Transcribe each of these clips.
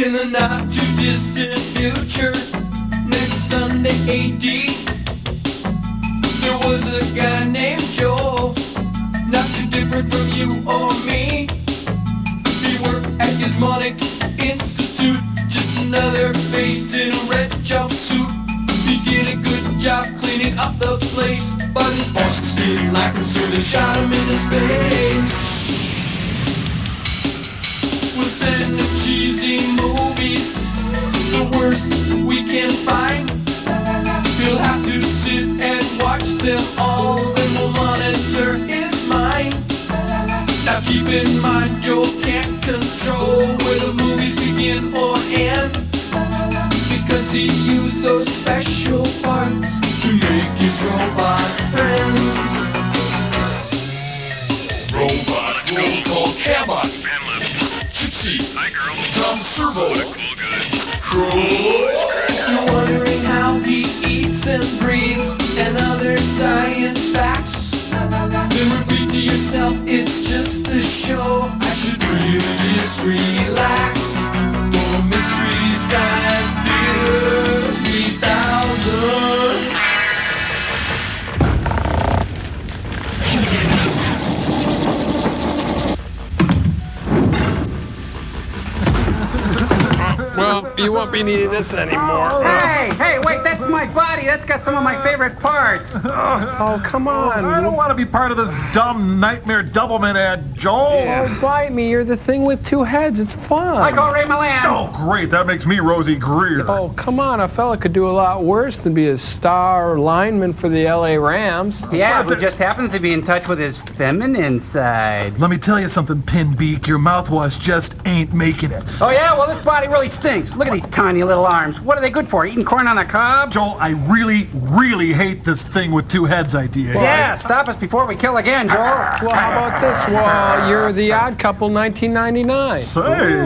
In the not too distant future, next Sunday AD, there was a guy named Joel, not too different from you or me. He worked at Gizmonic Institute, just another face in a red jumpsuit. He did a good job cleaning up the place, but his bosses didn't like him, so they shot him into space. We'll send him cheesy movies, the worst we can find. He'll have to sit and watch them all, then we'll monitor his mind. Now keep in mind, Joel can't control where the movies begin or end, because he used those special parts to make his robot friends. Robot roll call Cabot, Gypsy, hi girl, Tom Servo, what a cool guy, Troy. You're wondering how he eats and breathes and other science facts. Then repeat to yourself, it's just a show. I should really just relax. For Mystery Science Theater 3000. Well, you won't be needing this anymore. Hey, wait, that's my body. That's got some of my favorite parts. Oh, come on. I don't want to be part of this dumb nightmare doublemint ad, Joel. Oh, bite me. You're the thing with two heads. It's fun. Like old Ray Milan. Oh, great. That makes me Rosie Greer. Oh, come on. A fella could do a lot worse than be a star lineman for the L.A. Rams. Yeah, who just happens to be in touch with his feminine side. Let me tell you something, Pinbeak. Your mouthwash just ain't making it. Oh, yeah? Well, this body really stinks. Look at these tiny little arms. What are they good for? Eating corn on the cob? Joel, I really, really hate this thing with two heads idea. Yeah, stop us before we kill again, Joel. Well, how about this? Well, you're the Odd Couple 1999. Say,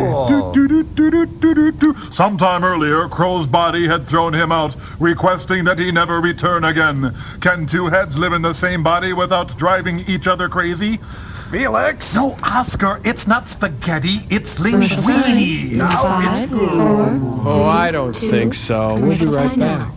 sometime earlier, Crow's body had thrown him out, requesting that he never return again. Can two heads live in the same body without driving each other crazy? Felix? No, Oscar, it's not spaghetti, it's linguine. Now it's good. Oh, I don't think so. We'll be right back.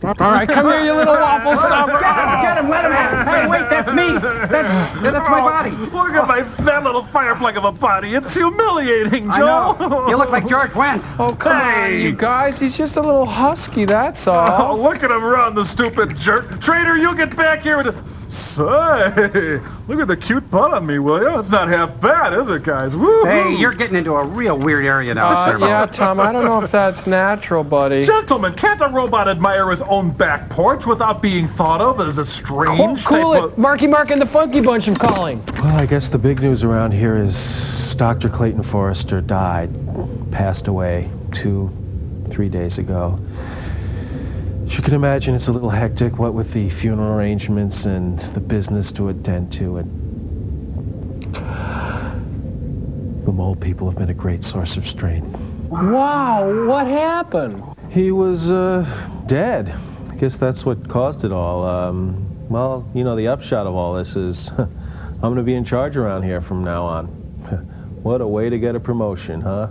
All right, come here, you little waffle stuffer. Get him, let him have it. Hey, wait, that's me. That's my body. Look at my fat little fire plug of a body. It's humiliating, I Joel. know. You look like George Wendt. Oh, come on, you guys. He's just a little husky, that's all. Oh, look at him run, the stupid jerk. Trader, you get back here with Say, look at the cute butt on me, will you? It's not half bad, is it, guys? Woo! Hey, you're getting into a real weird area now, Servo. Yeah, Tom, I don't know if that's natural, buddy. Gentlemen, can't a robot admire his own back porch without being thought of as a strange Cool type it. of... Marky Mark and the Funky Bunch, I'm calling. Well, I guess the big news around here is Dr. Clayton Forrester died, passed away 2-3 days ago. As you can imagine, it's a little hectic, what with the funeral arrangements and the business to attend to. And the mole people have been a great source of strength. Wow, what happened? He was dead. I guess that's what caused it all. Well, you know, the upshot of all this is I'm going to be in charge around here from now on. What a way to get a promotion, huh?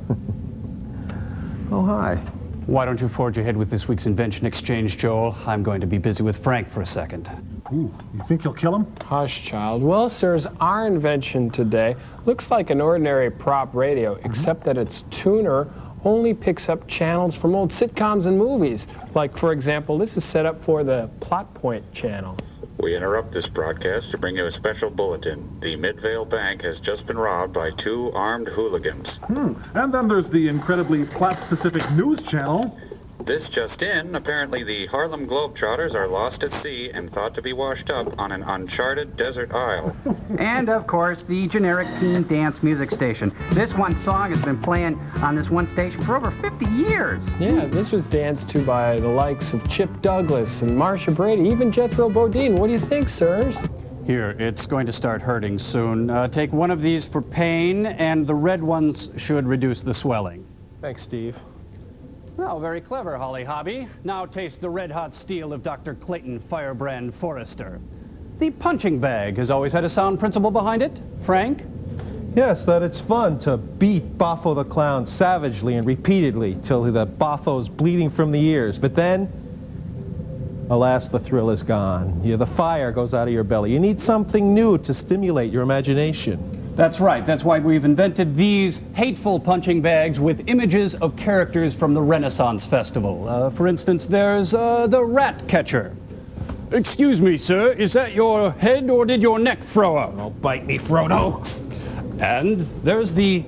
Oh, hi. Why don't you forge ahead with this week's invention exchange, Joel? I'm going to be busy with Frank for a second. Ooh, you think you'll kill him? Hush, child. Well, sirs, our invention today looks like an ordinary prop radio, except that its tuner only picks up channels from old sitcoms and movies. Like, for example, this is set up for the Plot Point channel. We interrupt this broadcast to bring you a special bulletin. The Midvale Bank has just been robbed by 2 armed hooligans. And then there's the incredibly plot-specific news channel. This just in, apparently the Harlem Globetrotters are lost at sea and thought to be washed up on an uncharted desert isle. And, of course, the generic teen dance music station. This one song has been playing on this one station for over 50 years. Yeah, this was danced to by the likes of Chip Douglas and Marcia Brady, even Jethro Bodine. What do you think, sirs? Here, it's going to start hurting soon. Take one of these for pain, and the red ones should reduce the swelling. Thanks, Steve. Well, very clever, Holly Hobby. Now taste the red-hot steel of Dr. Clayton Firebrand Forrester. The punching bag has always had a sound principle behind it. Frank? Yes, that it's fun to beat Boffo the Clown savagely and repeatedly till the Boffo's bleeding from the ears. But then, alas, the thrill is gone. The fire goes out of your belly. You need something new to stimulate your imagination. That's right. That's why we've invented these hateful punching bags with images of characters from the Renaissance Festival. For instance, there's the rat catcher. Excuse me, sir, is that your head or did your neck throw up? Don't bite me, Frodo. And there's the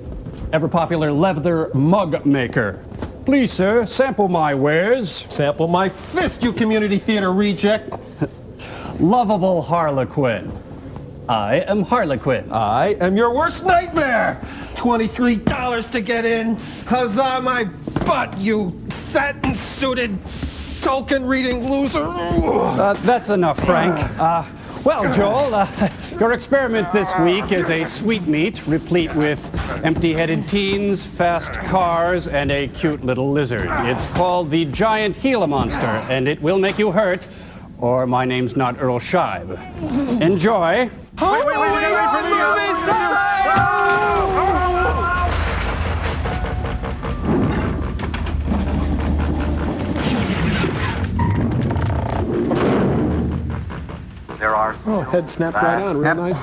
ever-popular leather mug maker. Please, sir, sample my wares. Sample my fist, you community theater reject. Lovable Harlequin. I am Harlequin. I am your worst nightmare. $23 to get in. Huzzah my butt, you satin-suited, sulkin-reading loser. That's enough, Frank. Well, Joel, your experiment this week is a sweetmeat replete with empty-headed teens, fast cars, and a cute little lizard. It's called the Giant Gila Monster, and it will make you hurt, or my name's not Earl Scheib. Enjoy. Wait for me! There are head snapped right on, real nice.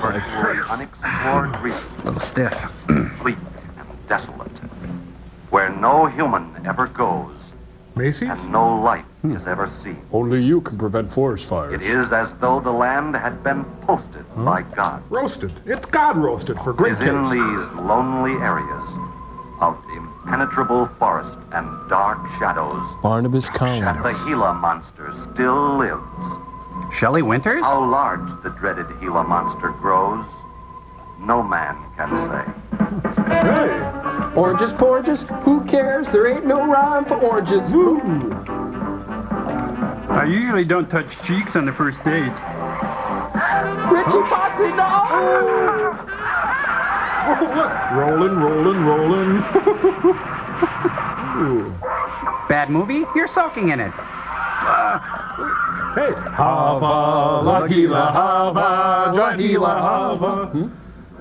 unexplored regions, A little stiff. bleak and desolate, where no human ever goes Macy's? and no life is ever seen. Only you can prevent forest fires. It is as though the land had been posted by God. Roasted. It's God roasted for great It is in taste. these lonely areas of impenetrable forest and dark shadows Barnabas that Collins. the Gila monster still lives. Shelley Winters? How large the dreaded Gila monster grows, no man can say. Hey! Oranges, porges, who cares? There ain't no rhyme for oranges. I usually don't touch cheeks on the first date. Richie Potsy, no! Oh, look! Rolling. Bad movie? You're soaking in it. Hey! Hava, la Gila, Hava, la Gila, Hava.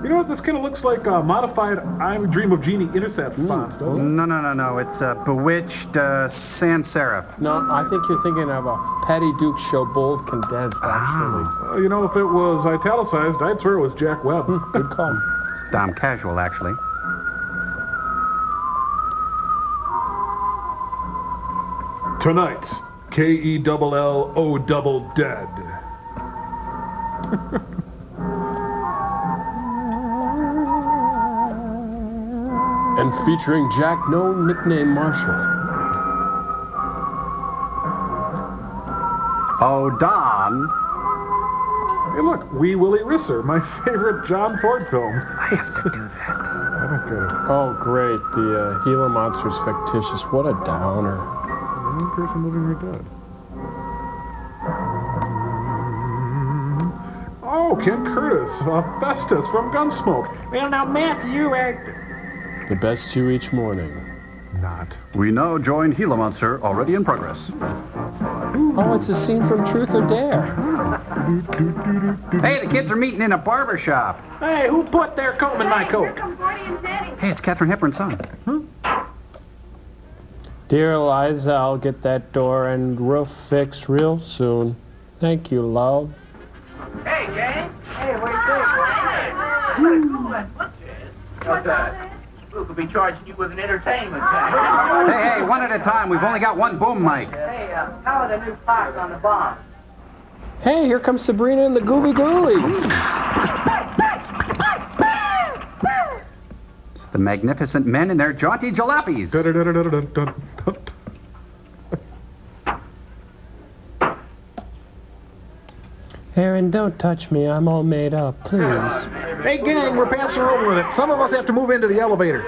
You know what? This kind of looks like a modified I Dream of Jeannie Intercept font, doesn't it? No. It's Bewitched Sans Serif. No, I think you're thinking of a Patty Duke show, bold condensed, actually. You know, if it was italicized, I'd swear it was Jack Webb. Good call. It's Dom Casual, actually. Tonight's K-E-double-L-O double dead. And featuring Jack No Nickname Marshall. Oh, Don. Hey, look, Wee Willie Risser, my favorite John Ford film. I have to do that. I don't get it. Oh, great. The Gila Monster's fictitious. What a downer. The only person living or dead. Oh, Ken Curtis, Festus from Gunsmoke. Well, now, Matt, you The best you each morning. Not. We now join Gila Monster, already in progress. Oh, it's a scene from Truth or Dare. Hey, the kids are meeting in a barber shop. Hey, who put their comb in my coat? Hey, it's Katharine Hepburn's son. Dear Eliza, I'll get that door and roof fixed real soon. Thank you, love. Hey, gang. Hey, what do you think? What's that? Luke will be charging you with an entertainment tax. Hey, one at a time. We've only got one boom mic. Hey, how are the new parts on the bomb? Hey, here comes Sabrina and the Gooby Ghoulies. It's the magnificent men in their jaunty jalopies. Aaron, don't touch me. I'm all made up, please. Hey, gang, we're passing over with it. Some of us have to move into the elevator.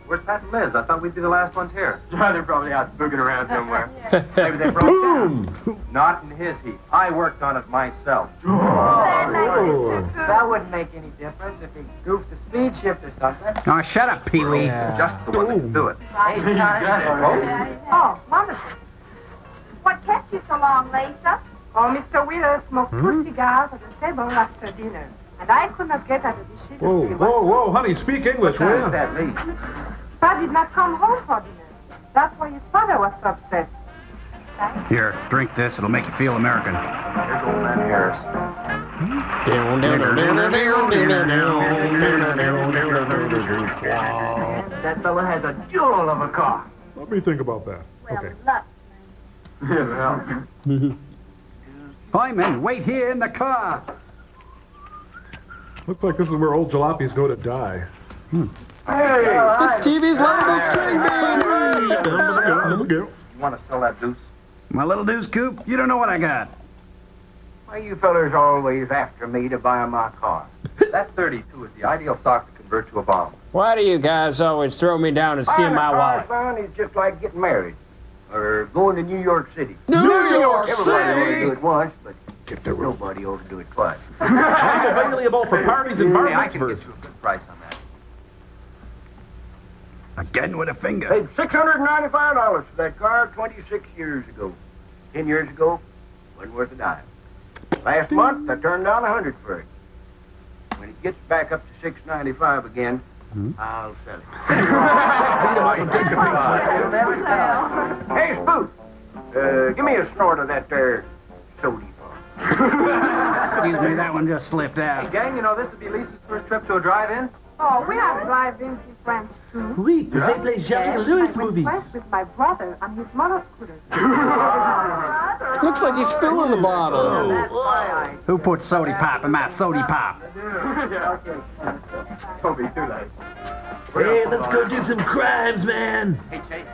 Where's Pat and Liz? I thought we'd be the last ones here. They're probably out booging around somewhere. Maybe they broke down. Not in his heat. I worked on it myself. That wouldn't make any difference if he goofed the speed shift or something. Oh, shut up, Pee-wee. Just the one that can do it. Hey, Oh, wonderful. What kept you so long, Lisa? Oh, Mr. Wheeler smoked 2 cigars at the table after dinner, and I could not get out of the sheet. Whoa, honey, speak English, will you? that mean? Pa did not come home for dinner. That's why his father was so upset. Here, drink this. It'll make you feel American. Here's old man Harris. That fella has a jewel of a car. Let me think about that. Okay. Hyman, wait here in the car. Looks like this is where old jalopies go to die. Hey! It's TV's lovable string band. You want to sell that deuce? My little deuce coop, you don't know what I got. Why, you fellers always after me to buy my car. That 32 is the ideal stock to convert to a bomb. Why do you guys always throw me down and steal my wallet? Son, is just like getting married. Or going to New York City. New York Everybody ought to City! do it once, but nobody ought to do it twice. I'm available for parties and bar Hey, I can get mitzvahs. you a good price on that. Again with a finger. Paid $695 for that car 26 years ago. 10 years ago, wasn't worth a dime. Last month, I turned down $100 for it. When it gets back up to $695 again, I'll sell it. Hey, Spook, give me a snort of that there sody. Excuse me, that one just slipped out. Hey, gang, you know this would be Lisa's first trip to a drive-in? Oh, we have drive-ins in France, too. Oui, they play Jerry Lewis I went movies. west with my brother on his motor scooter. Looks like he's filling the bottle. Who put sody pop in my sody pop? Don't be too late. Hey, let's go do some crimes, man. Hey, Chase.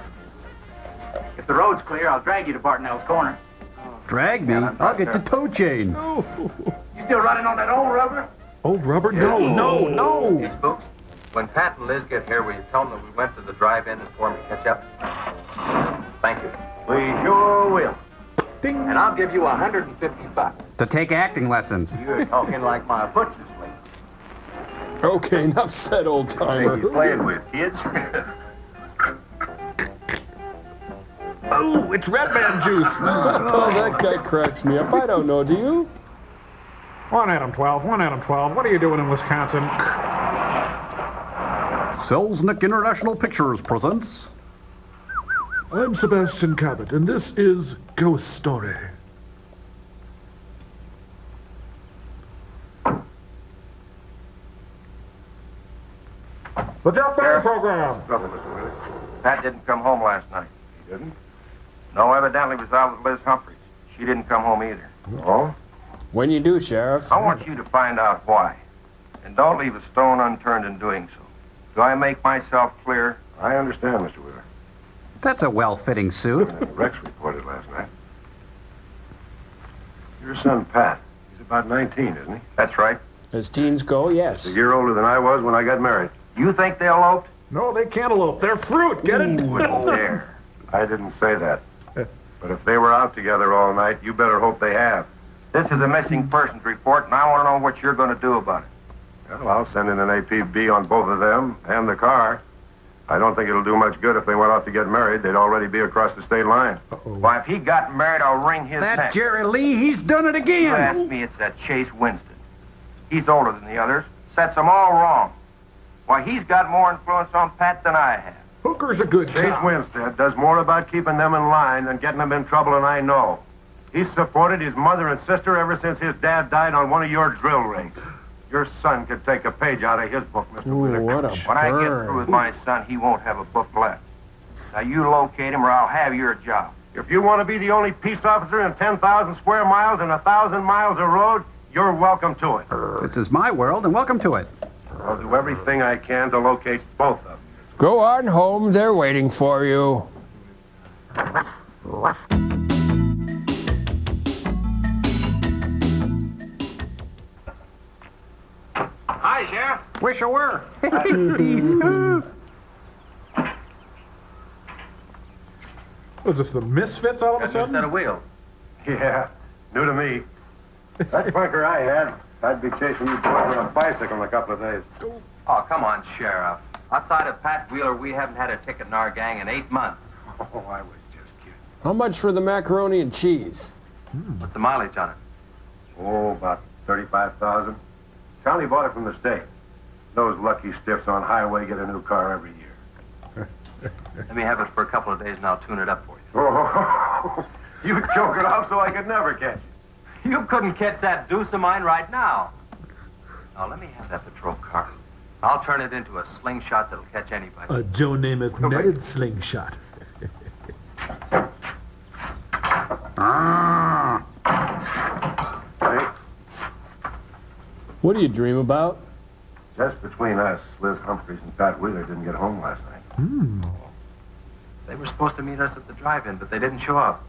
If the road's clear, I'll drag you to Bartonell's corner. Drag me? I'll get the tow chain. You still running on that old rubber? Old Robert? No. Hey, Spooks, when Pat and Liz get here, will you tell them that we went to the drive-in and for me to catch up? Thank you. We sure will. Ding. And I'll give you $150. To take acting lessons. You're talking like my butcher's slave. Okay, enough said, old timer. He's playing with, kids. Oh, it's Red Man juice. Oh, that guy cracks me up. I don't know, do you? One Adam 12. What are you doing in Wisconsin? Selznick International Pictures presents. I'm Sebastian Cabot, and this is Ghost Story. The Death Bear Program. Trouble, Mr. Willis. Pat didn't come home last night. He didn't? No, evidently was out with Liz Humphreys. She didn't come home either. Oh? When you do, Sheriff. I want you to find out why. And don't leave a stone unturned in doing so. Do I make myself clear? I understand, Mr. Wheeler. That's a well-fitting suit. Rex reported last night. Your son, Pat, he's about 19, isn't he? That's right. As teens go, yes. He's a year older than I was when I got married. You think they eloped? No, they can't elope. They're fruit. Get it? There. I didn't say that. But if they were out together all night, you better hope they have. This is a missing persons report, and I want to know what you're going to do about it. Well, I'll send in an APB on both of them and the car. I don't think it'll do much good if they went out to get married. They'd already be across the state line. Why, if he got married, I'll wring his That neck. Jerry Lee, he's done it You again. ask me, it's that Chase Winston. He's older than the others. Sets them all wrong. Why, he's got more influence on Pat than I have. Hooker's a good Chase job. Winstead does more about keeping them in line than getting them in trouble, and I know. He's supported his mother and sister ever since his dad died on one of your drill rigs. Your son could take a page out of his book, Mr. Wheeler. What a When I get burn. through with my son, he won't have a book left. Now, you locate him or I'll have your job. If you want to be the only peace officer in 10,000 square miles and 1,000 miles of road, you're welcome to it. This is my world, and welcome to it. I'll do everything I can to locate both of them. Go on home. They're waiting for you. Hi, Sheriff. Wish I were. These- Was this the Misfits all of a Got a new set sudden? of wheels. Yeah, new to me. That bunker I had, I'd be chasing you boys on a bicycle in a couple of days. Oh, come on, Sheriff. Outside of Pat Wheeler, we haven't had a ticket in our gang in 8 months. Oh, I was just kidding. How much for the macaroni and cheese? What's the mileage on it? Oh, about 35,000. Charlie bought it from the state. Those lucky stiffs on highway get a new car every year. Let me have it for a couple of days and I'll tune it up for you. Oh, you choke it out so I could never catch it. You couldn't catch that deuce of mine right now. Now, let me have that patrol car. I'll turn it into a slingshot that'll catch anybody. A Joe Namath netted slingshot. Hey, What do you dream about? just between us, Liz Humphreys and Pat Wheeler didn't get home last night. They were supposed to meet us at the drive-in, but they didn't show up.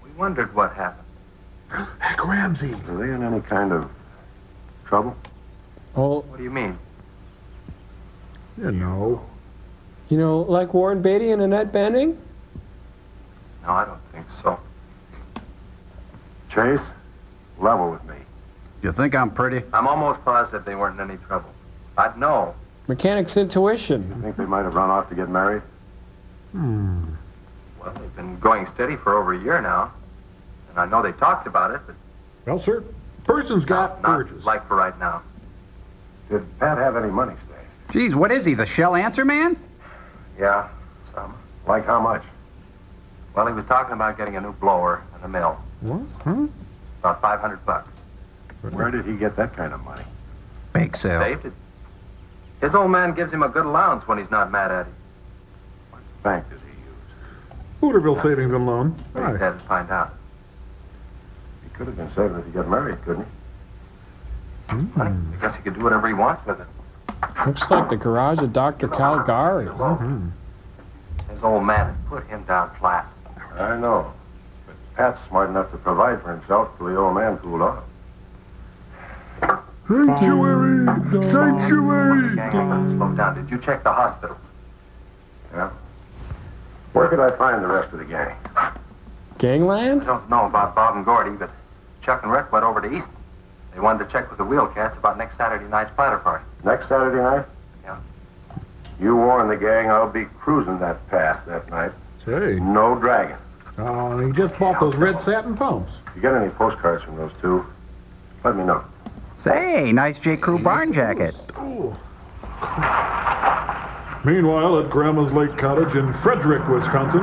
We wondered what happened. Heck, Ramsey. Are they in any kind of trouble? Oh, What do you mean? You know. you know, like Warren Beatty and Annette Bening? No, I don't think so. Chase, level with me. You think I'm pretty? I'm almost positive they weren't in any trouble. I'd know. Mechanic's intuition. You think they might have run off to get married? Well, they've been going steady for over a year now. And I know they talked about it, but Well, sir, person's got not urges. like for right now. Did Pat have any money stashed? Geez, what is he, the shell answer man? Yeah, some. Like how much? Well, he was talking about getting a new blower and a mill. What? Huh? About $500. Where did he get that kind of money? Bake sale. Saved it. His old man gives him a good allowance when he's not mad at him. What bank does he use? Hooterville Savings and Loan. But he's had to find out. He could have been saving it to get married, couldn't he? I guess he could do whatever he wants with it. Looks like the garage of Dr. Calgary. His old man had put him down flat. I know. But Pat's smart enough to provide for himself till the old man cooled off. Sanctuary! Sanctuary! Gang, slow down. Did you check the hospitals? Yeah? Where could I find the rest of the gang? Gangland? I don't know about Bob and Gordy, but Chuck and Rick went over to Easton. They wanted to check with the Wheelcats about next Saturday night's platter party. Next Saturday night? Yeah. You warn the gang I'll be cruising that pass that night. Say. No dragging. Oh, he just bought those red satin pumps. If you get any postcards from those two, let me know. Say, nice J. Crew barn jacket. Meanwhile, at Grandma's Lake Cottage in Frederick, Wisconsin.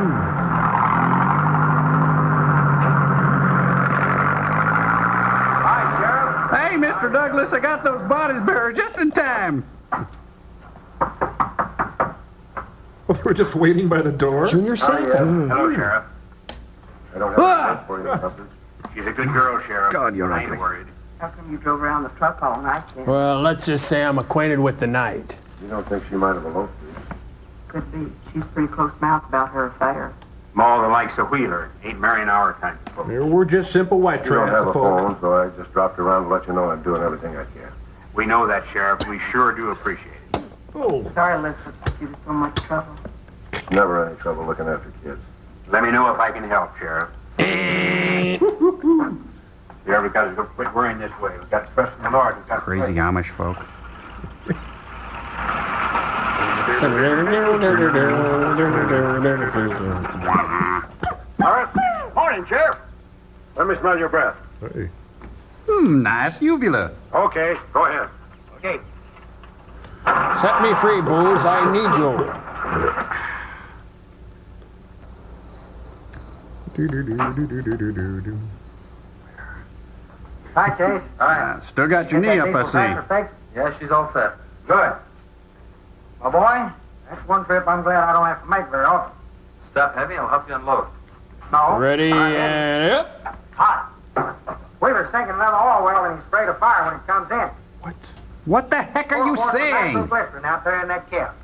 Hey, Mr. Douglas, I got those bodies buried just in time. Well, they were just waiting by the door. Junior safe? Hello, Sheriff. I don't have a for you, Cuthbert. She's a good girl, Sheriff. God, you're I ain't ugly. worried. How come you drove around the truck all night then? Well, let's just say I'm acquainted with the night. You don't think she might have eloped with you? Could be. She's pretty close-mouthed about her affair. All the likes of Wheeler ain't marrying our kind of folks. We're just simple white You don't trash have a folk. phone, so I just dropped around to let you know I'm doing everything I can. We know that, Sheriff. We sure do appreciate it. Oh, Sorry, Liz, to put you to so much trouble. Never any trouble looking after kids. Let me know if I can help, Sheriff. Here, we gotta go quit worrying this way. We've got to trust in the Lord. We've got to Crazy Amish folk. All right. Morning, Sheriff. Let me smell your breath. hey. Nice uvula. Okay, go ahead. Okay. Set me free, Booze. I need you. Hi, Chase. All right. Still got your knee up, I see. Yeah, she's all set. Good. My boy, that's one trip I'm glad I don't have to make very often. Stuff heavy, I'll help you unload. No. Ready and yep. Hot. Wheeler's sinking another oil well and he sprayed a fire when he comes in. What the heck are you saying? Blistering out there in that camp.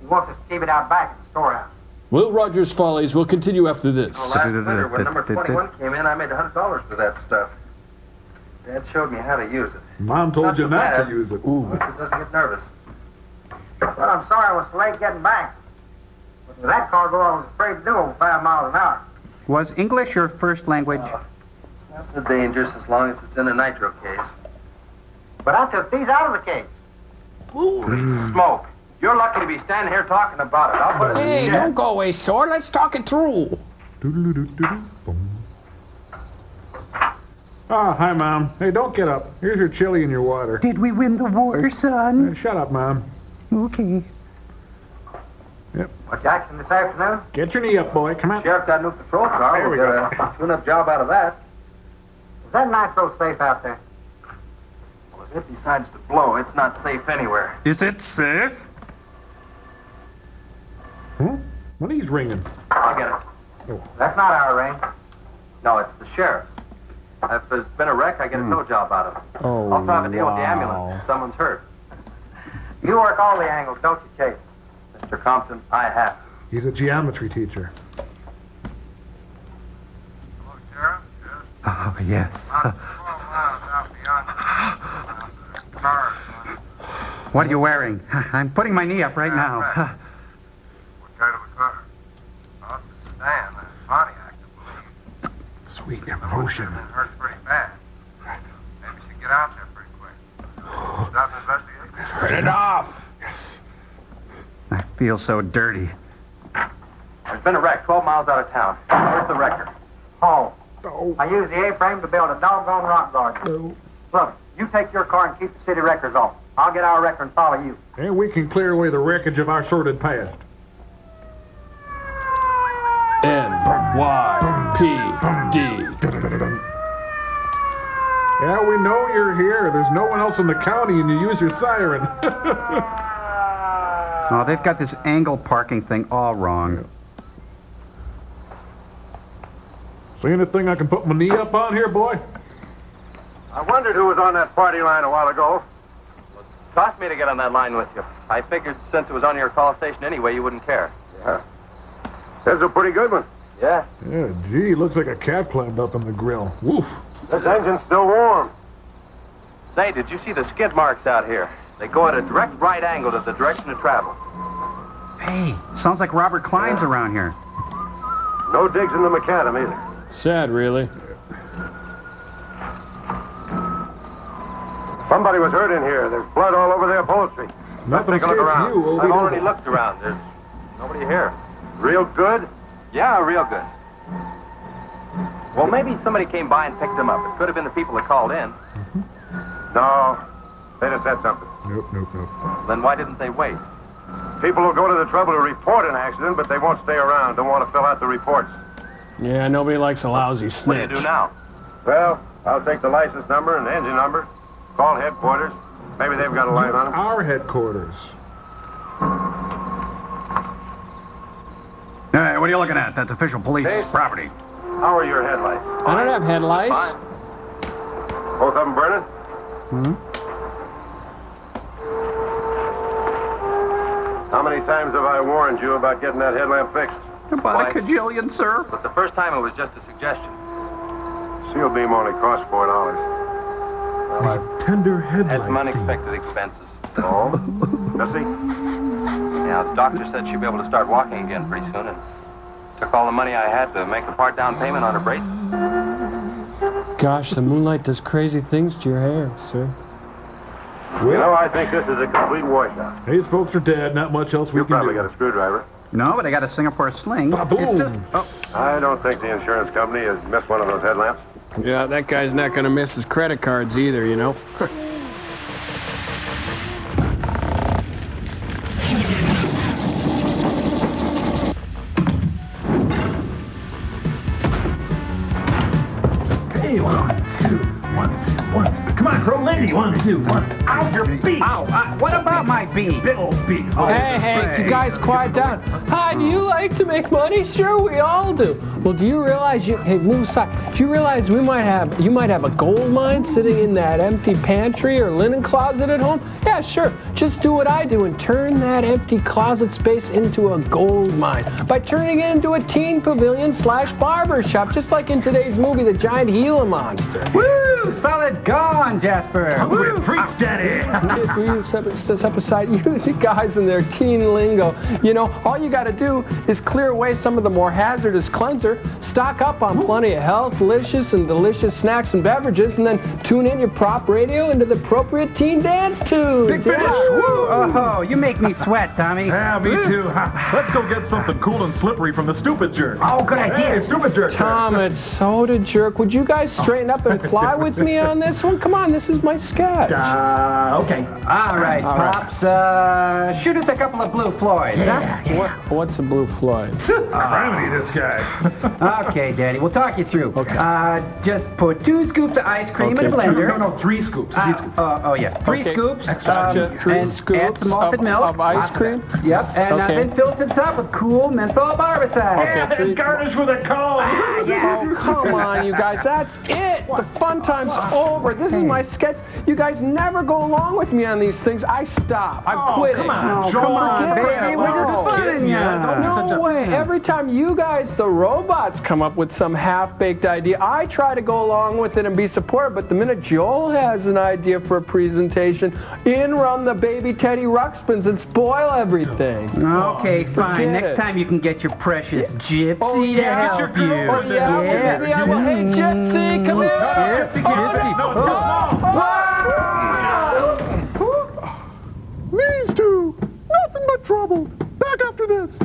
He wants us to keep it out back in the storehouse. Will Rogers Follies will continue after this. Well, last winter, when number 21 came in, I made $100 for that stuff. Dad showed me how to use it. Mom told Not you so not bad. to use it. Ooh. It doesn't get nervous. Well, I'm sorry I was so late getting back. But with that cargo, I was afraid to do over 5 miles an hour. Was English your first language? It's not so dangerous as long as it's in a nitro case. But I took these out of the case. Smoke. You're lucky to be standing here talking about it. I'll put it in Hey, the shed. don't go away, Sword. Let's talk it through. Doodle-doo-doo-doo. Boom. Ah, hi, Mom. Hey, don't get up. Here's your chili and your water. Did we win the war, son? Hey, shut up, Mom. Okay. Yep. Well, Jackson, this afternoon? Get your knee up, boy. Come on. Sheriff got a new patrol car. There we We'll go. get a tune-up job out of that. Is that nitro safe out there? Well, if it decides to blow, it's not safe anywhere. Is it safe? What are you ringing? I'll get it. Oh. That's not our range. No, it's the sheriff's. If there's been a wreck, I get a tow job out of it. Oh, Also have a deal with the ambulance if someone's hurt. You work all the angles, don't you, Chase? Mr. Compton, I have to. He's a geometry teacher. Hello, Sheriff. Oh, yes. About 12 miles out beyond the car. What are you wearing? I'm putting my knee up right now. What kind of a car? Oh, it's a sedan, a Pontiac, I believe. Sweet Been emotion. hurt pretty bad. Maybe we should get out there pretty quick. Stop investigating. Turn it off. Yes. I feel so dirty. There's been a wreck 12 miles out of town. Where's the wrecker? Home. Oh. I used the A-frame to build a doggone rock garden. Look, you take your car and keep the city wreckers off. I'll get our wrecker and follow you. And we can clear away the wreckage of our sordid past. NYPD. Yeah, we know you're here. There's no one else in the county, and you use your siren. Oh, they've got this angle parking thing all wrong. See anything I can put my knee up on here, boy? I wondered who was on that party line a while ago. Cost me to get on that line with you. I figured since it was on your call station anyway, you wouldn't care. Yeah. This is a pretty good one. Yeah. Yeah, gee, looks like a cat climbed up in the grill. Woof. This engine's still warm. Say, did you see the skid marks out here? They go at a direct right angle to the direction of travel. Hey, sounds like Robert Klein's around here. No digs in the macadam either. Sad, really. Somebody was hurt in here. There's blood all over the upholstery. Nothing Let's take a look escapes around. you, Obi, I've does already it? looked around. There's nobody here. Real good? Yeah, real good. Well, maybe somebody came by and picked them up. It could have been the people that called in. No. They just said something. Nope. Then why didn't they wait? People will go to the trouble to report an accident, but they won't stay around. Don't want to fill out the reports. Yeah, nobody likes a lousy snitch. What do you do now? Well, I'll take the license number and the engine number. Call headquarters. Maybe they've got a line on them. Our headquarters. Hey, what are you looking at? That's official police Hey. property. How are your headlights? I don't have headlights. Fine. Both of them burning? How many times have I warned you about getting that headlamp fixed? About Why? a cajillion, sir. But the first time it was just a suggestion. Seal beam only costs $4. A tender Had headlight. some unexpected expenses. Oh? Missy? Yeah, the doctor said she'd be able to start walking again pretty soon, and took all the money I had to make a part down payment on her braces. Gosh, the moonlight does crazy things to your hair, sir. You know, I think this is a complete washout. These folks are dead. Not much else we You can probably do. got a screwdriver. No, but I got a Singapore sling. Ba-boom. It's just... I don't think the insurance company has missed one of those headlamps. Yeah, that guy's not gonna miss his credit cards either, you know. Hey, 1, 2, 1, 2, 1. Come on, Crow Lindy. 1, 2, 1. Ow, your beak. Ow, what about my beak? Big old beak. Oh, Hey, you guys quiet down. Hi, do you like to make money? Sure, we all do. Well, do you realize hey, move aside. Do you realize you might have a gold mine sitting in that empty pantry or linen closet at home? Yeah, sure. Just do what I do and turn that empty closet space into a gold mine by turning it into a teen pavilion / barber shop, just like in today's movie, The Giant Gila Monster. Woo! Solid gone, Jasper. We're freaks, Daddy. Kids, will you step aside? You guys in their teen lingo. You know, all you got to do is clear away some of the more hazardous cleanser, stock up on plenty of health-licious and delicious snacks and beverages, and then tune in your prop radio into the appropriate teen dance tunes. Big finish. Oh, you make me sweat, Tommy. Yeah, me too. Let's go get something cool and slippery from the stupid jerk. Oh, good idea. Hey, stupid jerk. Tom, it's soda jerk. Would you guys straighten up and fly with me on this one? Come on, this is my sketch. Okay. All right, Pops. Shoot us a couple of Blue Floyds, huh? What's a Blue Floyd? Criminy, this guy. Okay, Daddy, we'll talk you through. Okay. Just put 2 scoops of ice cream in a blender. No, 3 scoops. 3 scoops. Yeah. 3 scoops. Gotcha. 3 and scoops add some malted milk. of ice cream? Yep, and then fill it to the top with cool menthol barbicide. Yeah, then garnish with a cone. Oh, come on, you guys. That's it. The fun time's over. This is my sketch. You guys never go along with me on these things. I stop. I'm quitting. Come on, Come on, baby. We're just fun. No way. Every time you guys, the robots, come up with some half-baked idea, I try to go along with it and be supportive, but the minute Joel has an idea for a presentation, in run the baby Teddy Ruxpins and spoil everything. Okay, fine. Next time you can get your precious Gypsy to help you. Oh, yeah. Maybe I will. Hey, Gypsy, come here. Gypsy. No, it's too small. These two, nothing but trouble. Back after this.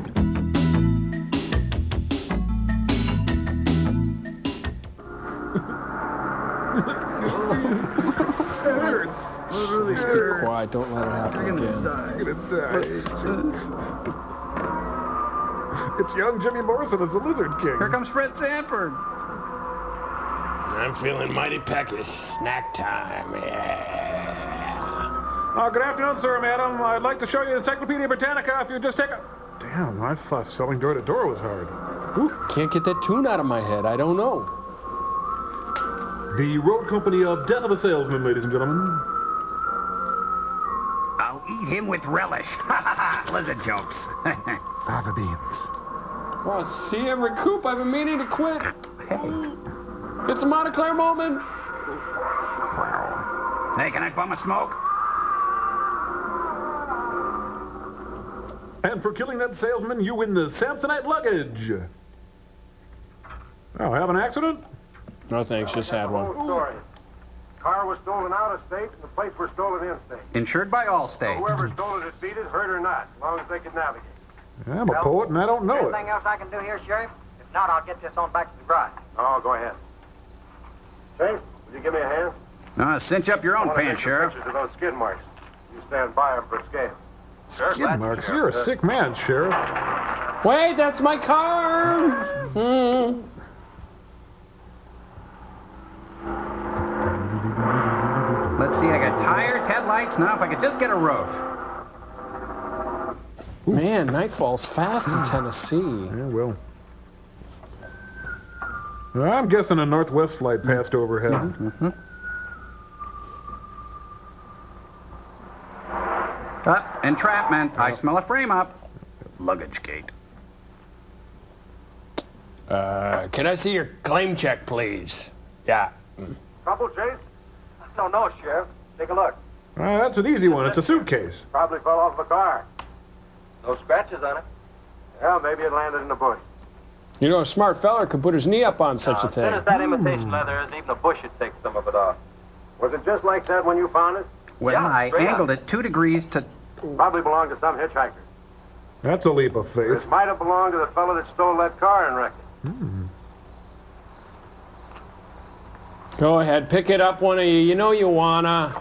It hurts. Really quiet. Don't let it happen again. I'm gonna die. It's young Jimmy Morrison as the Lizard King. Here comes Fred Sanford. I'm feeling mighty peckish. Snack time, yeah. Good afternoon, sir, madam. I'd like to show you Encyclopedia Britannica if you just take a... Damn, I thought selling door to door was hard. Ooh, can't get that tune out of my head. I don't know. The road company of Death of a Salesman, ladies and gentlemen. I'll eat him with relish. Lizard jokes. Fava beans. Oh, see him recoup. I've been meaning to quit. Hey. It's a Montclair moment. Hey, can I bum a smoke? And for killing that salesman, you win the Samsonite luggage. Oh, have an accident? No, thanks. Just had one. Story. Car was stolen out of state, and the plates were stolen in state. Insured by So Allstate. whoever stole it is defeated, hurt or not, as long as they could navigate. I'm a poet and I don't know it. Anything else I can do here, Sheriff? If not, I'll get this on back to the garage. Oh, go ahead. Chase, will you give me a hand? Cinch up your own pants, Sheriff. Pictures of those skid marks. You stand by them for scale. Skid marks? You're a sick man, Sheriff. Wait, that's my car. Let's see, I got tires, headlights. Now, if I could just get a roof. Man, night falls fast in Tennessee. Yeah, well. I'm guessing a Northwest flight passed overhead. Entrapment. I smell a frame up. Luggage gate. Can I see your claim check, please? Yeah. Trouble, Chase? I don't know, Sheriff. Take a look. That's an easy one. It's a suitcase. Probably fell off the car. No scratches on it. Yeah, maybe it landed in the bush. You know, a smart feller could put his knee up on such a As soon as thing. that imitation leather is, even a bush should take some of it off. Was it just like that when you found it? Well, Yeah, I straight angled up. it 2 degrees to... Probably belonged to some hitchhiker. That's a leap of faith. It might have belonged to the fellow that stole that car and wrecked it. Go ahead, pick it up, one of you. You know you wanna.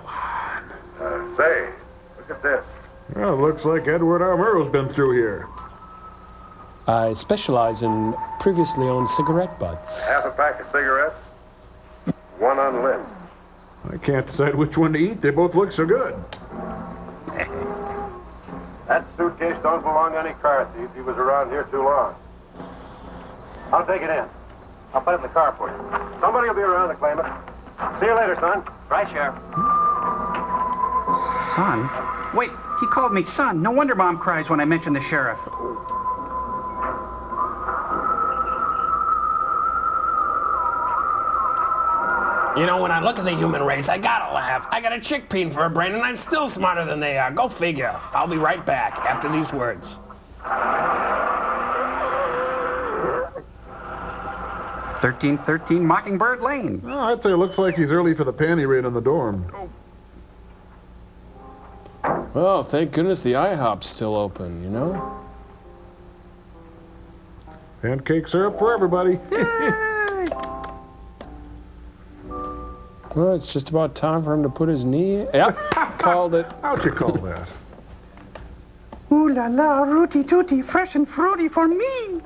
Say, look at this. Well, looks like Edward R. Murrow's been through here. I specialize in previously owned cigarette butts. Half a pack of cigarettes, one unlit. I can't decide which one to eat. They both look so good. That suitcase don't belong to any car thief. He was around here too long. I'll take it in. I'll put it in the car for you. Somebody will be around to claim it. See you later, son. Right, Sheriff. Son? Wait, he called me son. No wonder Mom cries when I mention the sheriff. You know, when I look at the human race, I gotta laugh. I got a chickpea for a brain, and I'm still smarter than they are. Go figure. I'll be right back after these words. 1313 Mockingbird Lane. Oh, I'd say it looks like he's early for the panty raid on the dorm. Oh, thank goodness the IHOP's still open, you know? Pancake syrup for everybody. Well, it's just about time for him to put his knee in. Yep, called it. How'd you call that? Ooh la la, rooty tooty, fresh and fruity for me.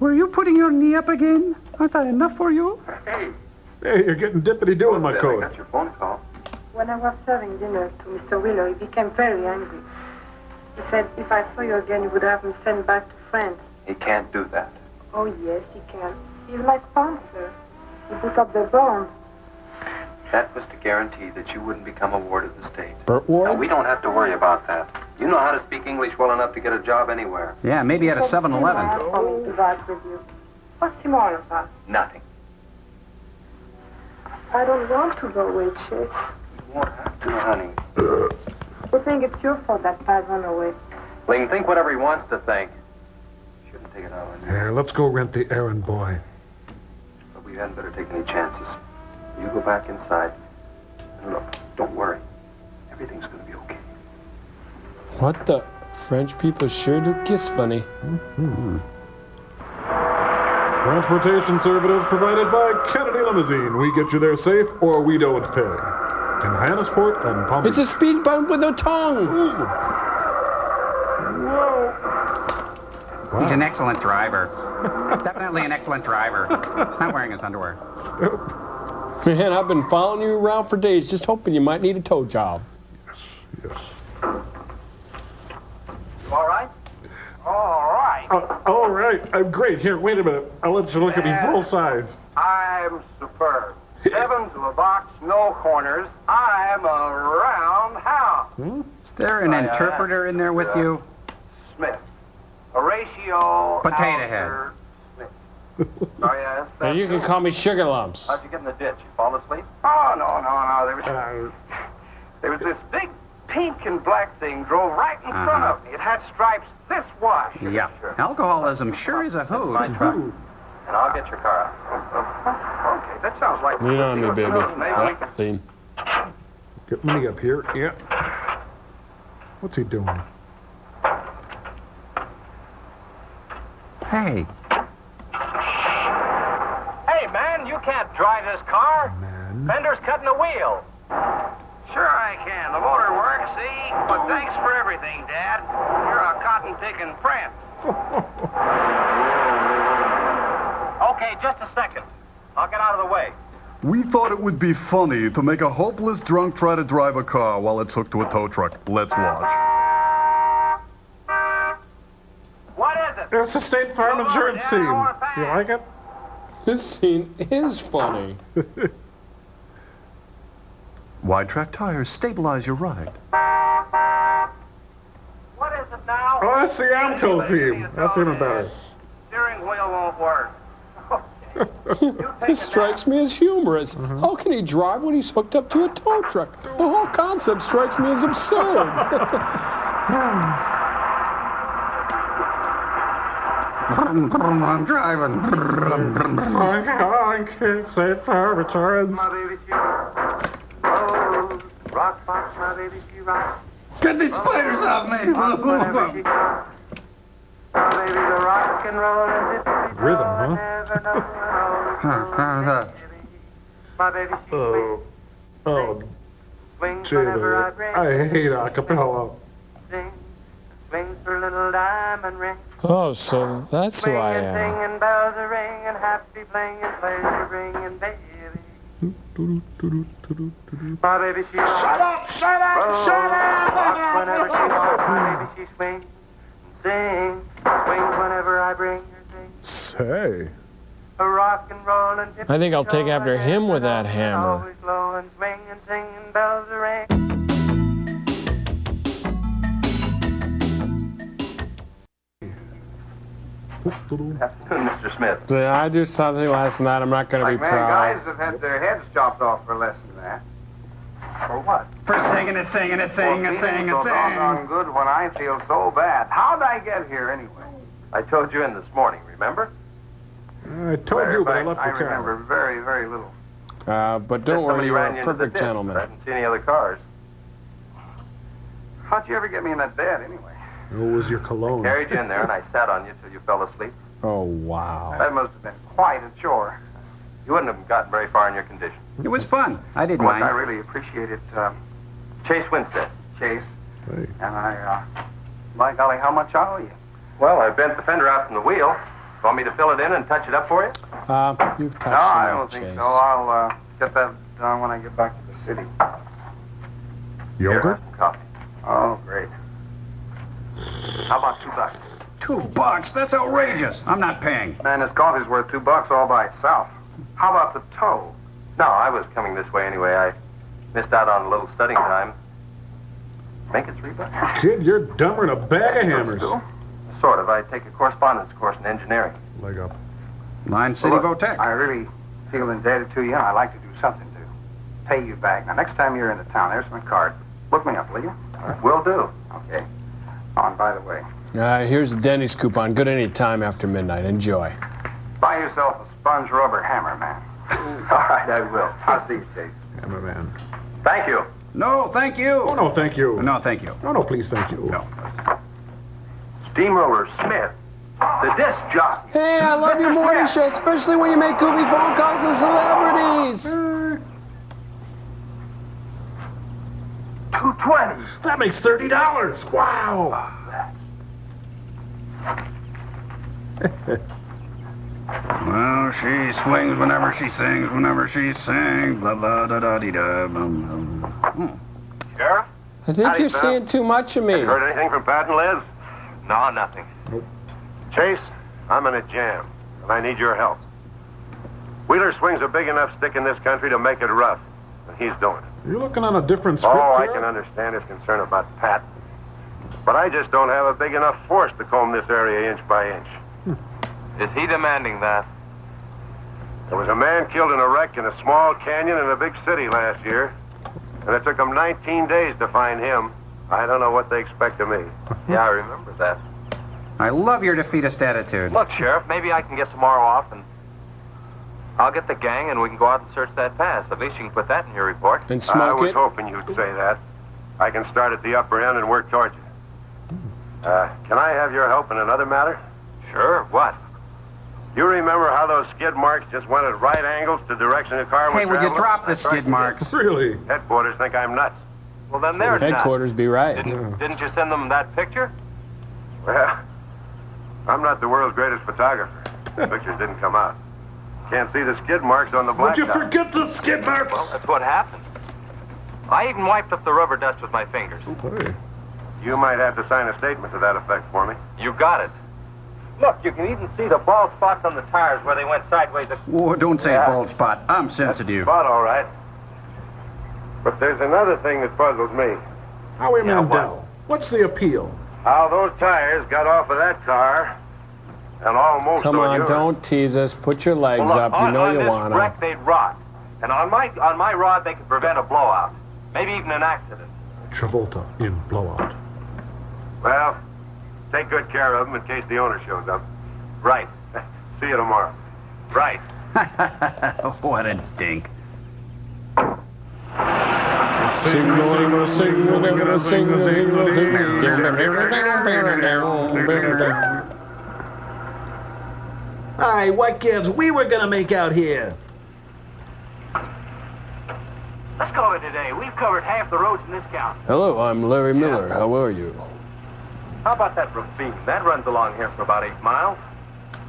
Were you putting your knee up again? Aren't I enough for you? Hey, you're getting dippity-doo in my coat. I got your phone call. When I was serving dinner to Mr. Wheeler, he became very angry. He said if I saw you again, he would have me sent back to France. He can't do that. Oh, yes, he can. He's my sponsor. He put up the bond. That was to guarantee that you wouldn't become a ward of the state. Burt Ward? Now, we don't have to worry about that. You know how to speak English well enough to get a job anywhere. Yeah, maybe at a 7-Eleven. For me to ride with you. What's he all about? Nothing. I don't want to go with you. You won't have to, honey. I think it's your fault that Pat run away. He can think whatever he wants to think. Shouldn't take it out on you. Here, let's go rent the errand boy. But we hadn't better take any chances. You go back inside. And look, don't worry. Everything's going to be okay. What the? French people sure do kiss funny. Transportation services provided by Kennedy Limousine. We get you there safe or we don't pay. In Hyannisport and Palm Beach. It's a speed bump with a tongue. Whoa. Wow. He's an excellent driver. Definitely an excellent driver. He's not wearing his underwear. Man, I've been following you around for days, just hoping you might need a tow job. Yes. You all right? All right. All right. I'm great. Here, wait a minute. I'll let you look at me full size. I'm superb. 7 to a box, no corners. I'm a roundhouse. Is there an interpreter in there with you? Smith. Horatio. Potato head. Alger Smith. Sorry, yes. Now you can call me Sugar Lumps. How'd you get in the ditch? You fall asleep? Oh, no. There was this big pink and black thing drove right in front of me. It had stripes this wide. Yeah. Alcoholism sure is a hoot. My truck. And I'll get your car out. Okay, that sounds like... Lean on me, baby. Maybe. Lean. Get me up here. Yeah. What's he doing? Hey. Hey, man, you can't drive this car. Man. Fender's cutting the wheel. Sure I can. The motor works, see? But thanks for everything, Dad. You're a cotton-picking friend. Okay, just a second. I'll get out of the way. We thought it would be funny to make a hopeless drunk try to drive a car while it's hooked to a tow truck. Let's watch. What is it? It's the State Farm insurance team. You like it? This scene is funny. Wide track tires stabilize your ride. What is it now? Oh, that's the AMCO team. That's even better. Steering wheel won't work. This strikes me as humorous. How can he drive when he's hooked up to a tow truck? The whole concept strikes me as absurd. I'm driving. I can't say for returns. My baby, she rocks. Oh, rock box, my baby, she rocks. Get these spiders off me. Whenever she talks. My baby, the rock and roll and Rhythm, huh? My baby, she Oh, swings whenever I bring. I hate acapella. Sing, swings her little diamond ring. Oh, so that's who I am. Singing bells are ringing, happy playing, pleasure bringing, baby. My baby, she rocks. Shut up! Shut up! Shut up! Whenever she walks, my baby, she swings. Sing, swings whenever I bring her thing. Say. A rock and roll and I think I'll take after him with that hammer. always low and swinging, singing bells are ringing. Good afternoon, Mr. Smith. Did I do something last night I'm not going to be Man, proud guys of? have had their heads chopped off for less than that. For what? For singing and singing and singing and singing and so doggone singing. good when I feel so bad. How'd I get here anyway? I told you in this morning, remember? I told you, but I left I the remember car. very, very little. But don't worry, you're a perfect gentleman. I didn't see any other cars. How'd you ever get me in that bed anyway? It was your cologne. Carried you in there, and I sat on you till you fell asleep. Oh, wow. That must have been quite a chore. You wouldn't have gotten very far in your condition. It was fun. I didn't Look, mind. I really appreciate it, Chase Winstead. Chase. Hey. And by golly, how much I owe you? Well, I bent the fender out from the wheel. Want me to fill it in and touch it up for you? You've touched No, I enough, don't think Chase. so. I'll get that done when I get back to the city. Yogurt? Here, have some coffee. Oh, great. How about $2? $2? That's outrageous. I'm not paying. Man, this coffee's worth $2 all by itself. How about the tow? No, I was coming this way anyway. I missed out on a little studying time. Make it $3. Kid, you're dumber than a bag of hammers. Sort of. I take a correspondence course in engineering. Leg up. Line City Look, Votech. I really feel indebted to you, and I'd like to do something to pay you back. Now, next time you're in the town, there's my card. Look me up, will you? Will do. Okay. Oh, and by the way, Here's the Denny's coupon. Good any time after midnight. Enjoy. buy yourself a sponge rubber hammer, man. All right, I will. I'll see you, Chase. Hammerman. Thank you. No, thank you. Oh, no, thank you. No, thank you. Oh, no, please, thank you. No. Steamroller Smith, the disc jockey. Hey, I love your morning show, especially when you make goofy phone calls to celebrities. $2.20. That makes $30. Wow. Well, she swings whenever she sings, whenever she sings. Blah, blah, da, da, dee, da, Sheriff? I think Howdy, you're Sam. seeing too much of me. Heard anything from Pat and Liz? No, nothing. Nope. Chase, I'm in a jam, and I need your help. Wheeler swings a big enough stick in this country to make it rough, and he's doing it. You're looking on a different script Oh, I here? can understand his concern about Pat. But I just don't have a big enough force to comb this area inch by inch. Is he demanding that? There was a man killed in a wreck in a small canyon in a big city last year. And it took them 19 days to find him. I don't know what they expect of me. Yeah, I remember that. I love your defeatist attitude. Look, Sheriff, maybe I can get tomorrow off and I'll get the gang and we can go out and search that pass. At least you can put that in your report. And I smoke was it. hoping you'd say that. I can start at the upper end and work towards you. Can I have your help in another matter? Sure, what? You remember how those skid marks just went at right angles to the direction the car was Hey, would you traveling? drop the That's right, skid you marks? Really? did. Headquarters think I'm nuts. Well, then there's Headquarters be right. Didn't you send them that picture? Well, I'm not the world's greatest photographer. The pictures didn't come out. Can't see the skid marks on the Would you blacktop. forget the skid marks? Well, that's what happened. I even wiped up the rubber dust with my fingers. Hey. You might have to sign a statement to that effect for me. You got it. Look, you can even see the bald spots on the tires where they went sideways. Whoa, don't say Yeah. bald spot. I'm sensitive. Spot all right. But there's another thing that puzzles me. Howie Yeah, Mandel, what's the appeal? How those tires got off of that car and almost Come on, yours. don't tease us. Put your legs Well, look, up. You on, know on you this wanna. wreck, they'd rot. And on my rod, they could prevent a blowout. Maybe even an accident. Travolta in Blowout. Well, take good care of them in case the owner shows up. Right. See you tomorrow. Right. What a dink. Hi, what gives? We were gonna make out here. Let's call it today. We've covered half the roads in this county. Hello, I'm Larry Miller. How are you? How about that ravine? That runs along here for about 8 miles.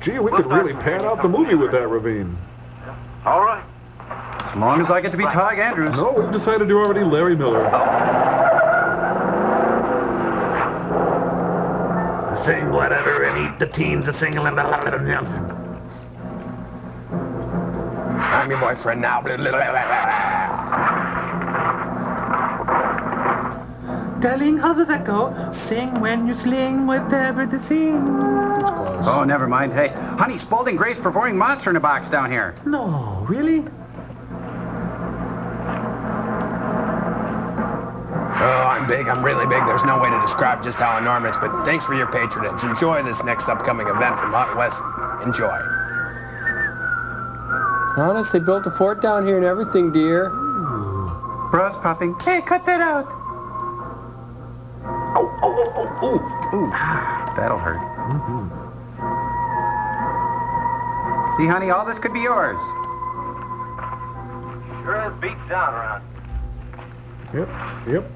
Gee, we could really pad out the movie with that ravine. All right. As long as I get to be Tog Andrews. No, we've decided you're already Larry Miller. Sing whatever and eat the teens a single and I'm your boyfriend now. Darling, how does that go? Sing when you sling, whatever the thing. It's close. Oh, never mind. Hey, honey, Spalding Gray's performing Monster in a Box down here. No, really? Oh, I'm big. I'm really big. There's no way to describe just how enormous, but thanks for your patronage. Enjoy this next upcoming event from Out West. Enjoy. Honest, they built a fort down here and everything, dear. Bro's popping. Hey, cut that out. Ooh. That'll hurt. See, honey, all this could be yours. Sure is beat down around. Yep.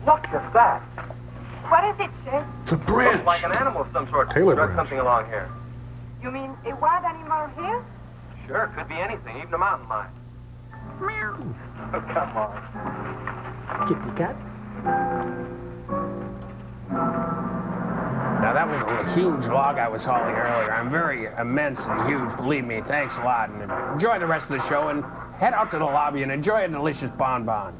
Look at that. What is it, Chef? It's a branch. Looks like an animal of some sort. Taylor Struck branch. something along here. You mean a wild animal here? Sure, could be anything, even a mountain lion. Meow. Oh, come on. Kitty cat. Now, that was a huge log I was hauling earlier. I'm very immense and huge, believe me. Thanks a lot. And enjoy the rest of the show and head out to the lobby and enjoy a delicious bonbon.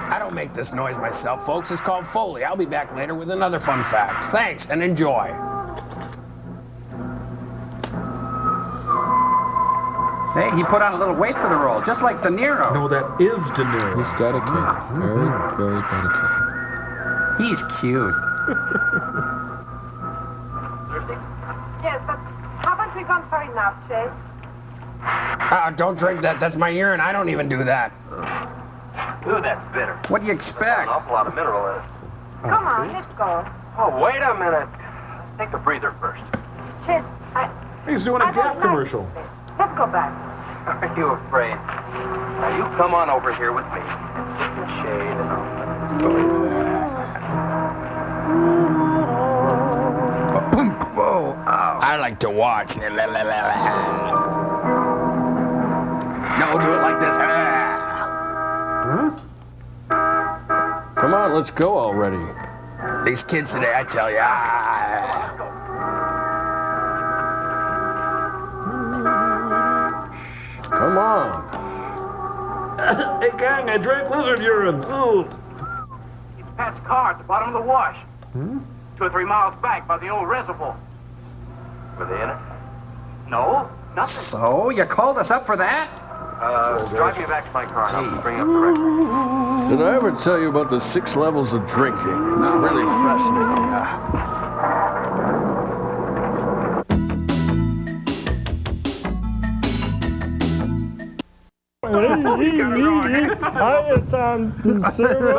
I don't make this noise myself, folks. It's called Foley. I'll be back later with another fun fact. Thanks, and enjoy. Hey, he put on a little weight for the role, just like De Niro. No, that is De Niro. He's dedicated. Very, very dedicated. He's cute. Yes, but how about we go for a nap, Chef? Don't drink that. That's my urine. I don't even do that. Ooh, that's bitter. What do you expect? An awful lot of mineral in it. Come on, let's go. Oh, wait a minute. Take a breather first. Chef, He's doing a Gap commercial. let's go back. Are you afraid? Now, you come on over here with me. Sit in the shade and I'll go into that. Whoa, ow. I like to watch. No, do it like this. Come on, let's go already. These kids today, I tell you. Come on. Hey, gang, I drank lizard urine. Ooh. It's Pat's car at the bottom of the wash. 2 or 3 miles back by the old reservoir. Were they in it? No, nothing. So, you called us up for that? Drive me back to my car and I'll bring up the record. Did I ever tell you about the 6 levels of drinking? It's really fascinating. Hiya, Tom Server.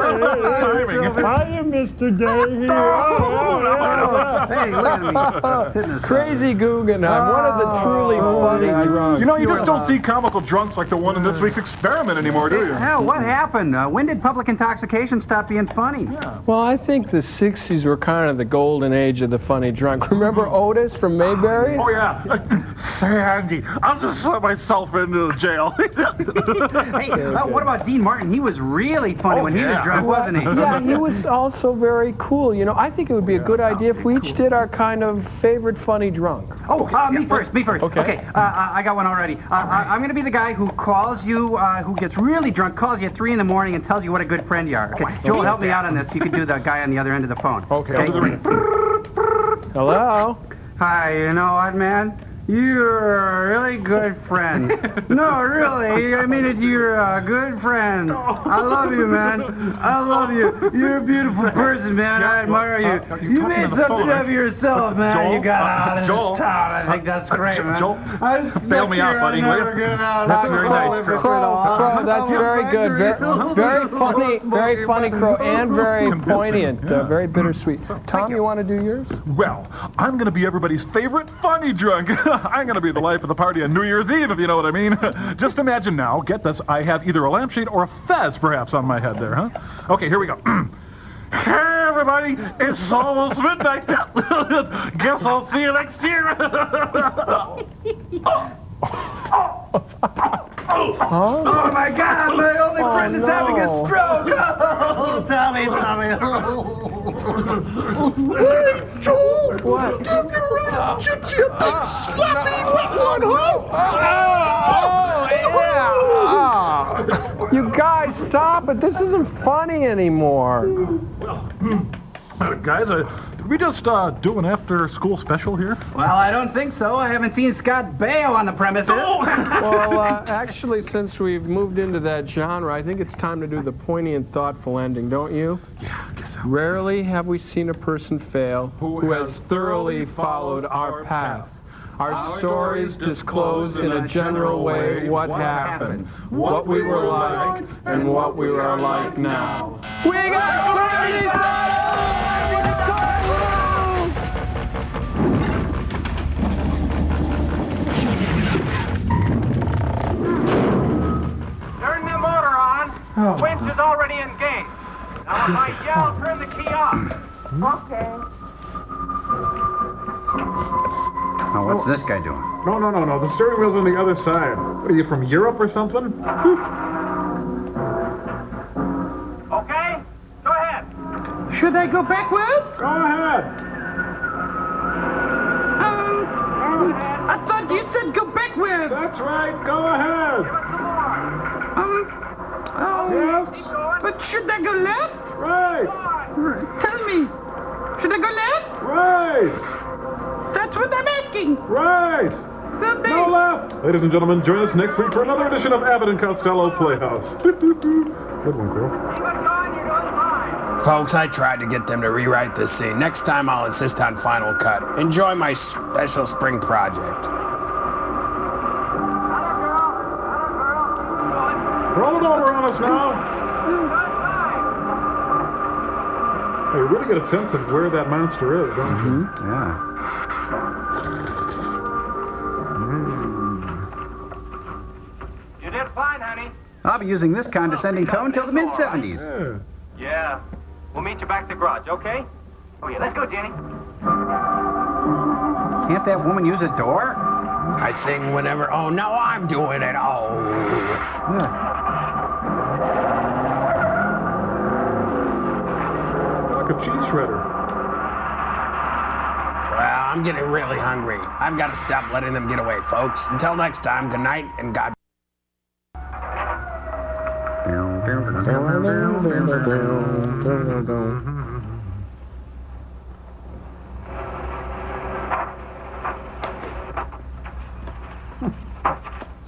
Hiya, Mr. Day here. Hey, look at me. Crazy Guggenheim, one of the truly funny drunks. You know, you just don't see comical drunks like the one in this week's experiment anymore, do you? Hell, what happened? When did public intoxication stop being funny? Well, I think the 60s were kind of the golden age of the funny drunk. Remember Otis from Mayberry? Oh, yeah. Say, Andy, I'll just let myself into jail. Hey, what about Dean Martin? He was really funny when he was drunk, wasn't he? Yeah, he was also very cool. You know, I think it would be a good idea if we each did our kind of favorite funny drunk. Oh, me first. Okay. I got one already. I'm going to be the guy who calls you, who gets really drunk, calls you at 3 in the morning and tells you what a good friend you are. Okay, Joel, help me out on this. You could do the guy on the other end of the phone. Okay. Hello? Hi, you know what, man? You're a really good friend. No, really. I mean it. You're a good friend. I love you, man. I love you. You're a beautiful person, man. I admire you. You made something of yourself, man. Joel? You got out of this town. I think that's great, man. Joel, bail me out, buddy, will you? That's very nice, Crow. Crow, that's very good. Very funny, Crow, and very poignant. Very bittersweet. Tom, you want to do yours? Well, I'm going to be everybody's favorite funny drunk. I'm going to be the life of the party on New Year's Eve, if you know what I mean. Just imagine now, get this, I have either a lampshade or a fez, perhaps, on my head there, huh? Okay, here we go. Hey, everybody, it's almost midnight. Guess I'll see you next year. Oh my God, my only friend is having a stroke. Oh, Tommy. What? Gypsy, a big sloppy one, You guys, stop it. This isn't funny anymore. Guys, did we just do an after-school special here? Well, I don't think so. I haven't seen Scott Baio on the premises. Well, actually, since we've moved into that genre, I think it's time to do the poignant and thoughtful ending, don't you? Yeah, I guess so. Rarely have we seen a person fail who has thoroughly followed our path. Our stories disclose in a general way what happened, what we were like, and what we are like now. We got 30 Turn the motor on. The winch is already engaged. Now, if I yell, turn the key off. Okay. Now, what's this guy doing? No. The steering wheel's on the other side. What, are you from Europe or something? Okay? Go ahead. Should I go backwards? Go ahead. I thought you said go backwards. That's right. Go ahead. Yes. But should I go left? Right. Tell me. Should I go left? Right. That's what I'm asking. Right. No left. Ladies and gentlemen, join us next week for another edition of Abbott and Costello Playhouse. Good one, girl. Folks, I tried to get them to rewrite this scene. Next time I'll insist on final cut. Enjoy my special spring project. Roll it over on us now. Hey, you really get a sense of where that monster is, don't you? Yeah. You did fine, honey. I'll be using this condescending tone till the mid-70s. Yeah. We'll meet you back at the garage, okay? Oh, yeah. Let's go, Jenny. Can't that woman use a door? I sing whenever... Oh, no, I'm doing it. Oh. Like a cheese shredder. Well, I'm getting really hungry. I've got to stop letting them get away, folks. Until next time, good night and God.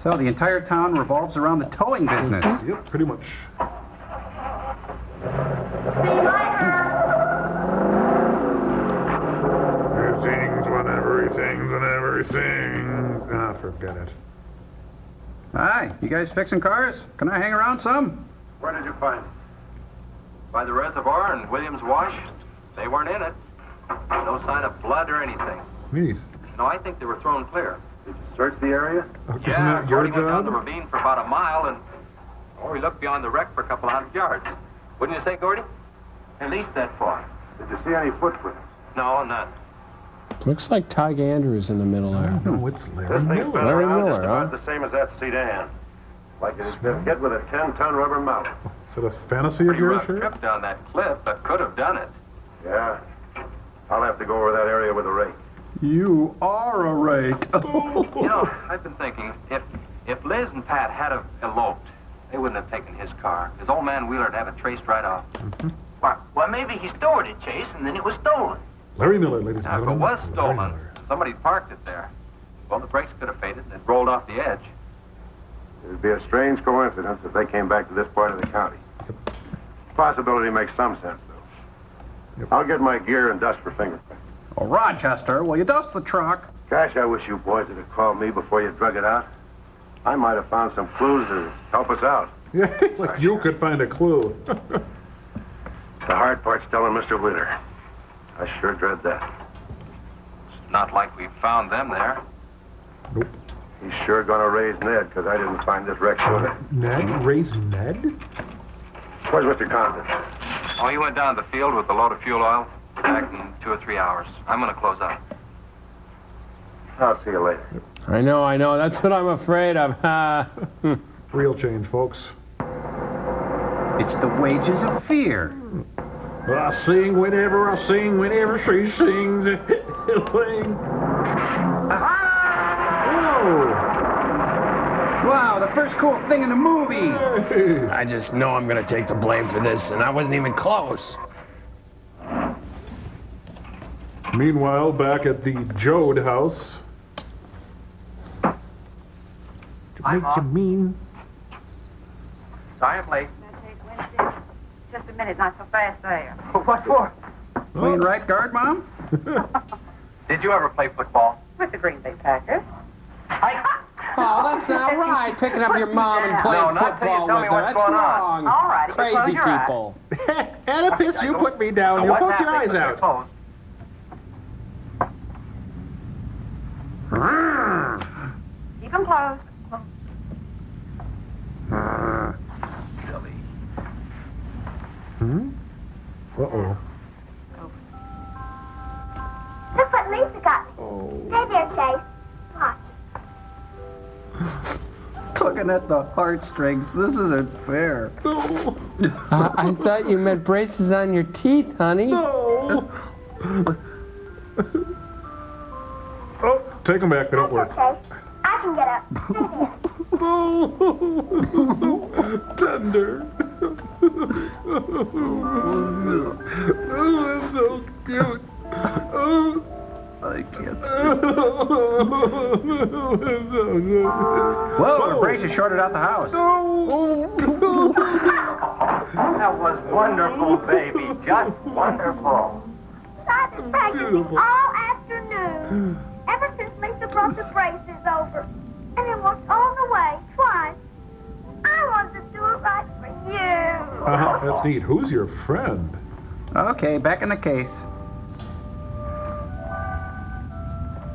So the entire town revolves around the towing business. Yep, pretty much. He sings whenever he sings. Ah, forget it. Hi, you guys fixing cars? Can I hang around some? Where did you find them? By the reservoir and Williams Wash, they weren't in it. No sign of blood or anything. Neat. No, I think they were thrown clear. Did you search the area? Isn't Yeah, that your Gordy went down job? the ravine for about a mile, and we looked beyond the wreck for a couple 100 yards. Wouldn't you say, Gordy? At least that far. Did you see any footprints? No, none. Looks like Tig Andrews in the middle there. No, it's Larry This thing's been Larry around Miller, just about huh? the same as that sedan. Like it has been hit with a 10-ton rubber mallet. Is that a fantasy of Pretty yours, rough sir? trip down that cliff, but could have done it. Yeah. I'll have to go over that area with a rake. You are a rake. You know, I've been thinking, if Liz and Pat had have eloped, they wouldn't have taken his car. His old man Wheeler'd have it traced right off. Well, maybe he stored it, Chase, and then it was stolen. Larry Miller, ladies and Now, if it gentlemen. was Larry stolen, Miller. somebody parked it there. Well, the brakes could have faded and it rolled off the edge. It'd be a strange coincidence if they came back to this part of the county. Possibility makes some sense, though. I'll get my gear and dust for fingerprints. Oh, Rochester, will you dust the truck? Gosh, I wish you boys would have called me before you drug it out. I might have found some clues to help us out. Yeah, like you could find a clue. The hard part's telling Mr. Wheeler. I sure dread that. It's not like we found them there. Nope. He's sure gonna raise Ned, because I didn't find this wreck shooter. Ned? Raise Ned? Where's Mr. Condon? Oh, he went down to the field with a load of fuel oil. Back in 2 or 3 hours. I'm going to close up. I'll see you later. I know. That's what I'm afraid of. Real change, folks. It's the wages of fear. I sing whenever she sings. Wow, the first cool thing in the movie. I just know I'm going to take the blame for this, and I wasn't even close. Meanwhile, back at the Jode house. To make you mean. Sorry I'm late. Just a minute, not so fast there. What for? Clean right guard, Mom? Did you ever play football? With the Green Bay Packers. Oh, that's not right. Picking up your mom and playing football with her. That's wrong. All right, Crazy people. Oedipus, you put me down. You poke your eyes out. Keep them closed. Silly. Uh-oh. Look what Lisa got me. Stay there, Chase. Watch. Tugging at the heartstrings. This isn't fair. I thought you meant braces on your teeth, honey. No. Oh, take them back. They don't work. Chase. I can get up. Stay there. Oh, this is so tender. Oh, it's so cute. Oh, I can't. Whoa, the braces shorted out the house. That was wonderful, baby. Just wonderful. I've been practicing all afternoon. Ever since Lisa brought the braces over. And it worked all the way, twice. I wanted to do it right for you. That's neat. Who's your friend? Okay, back in the case.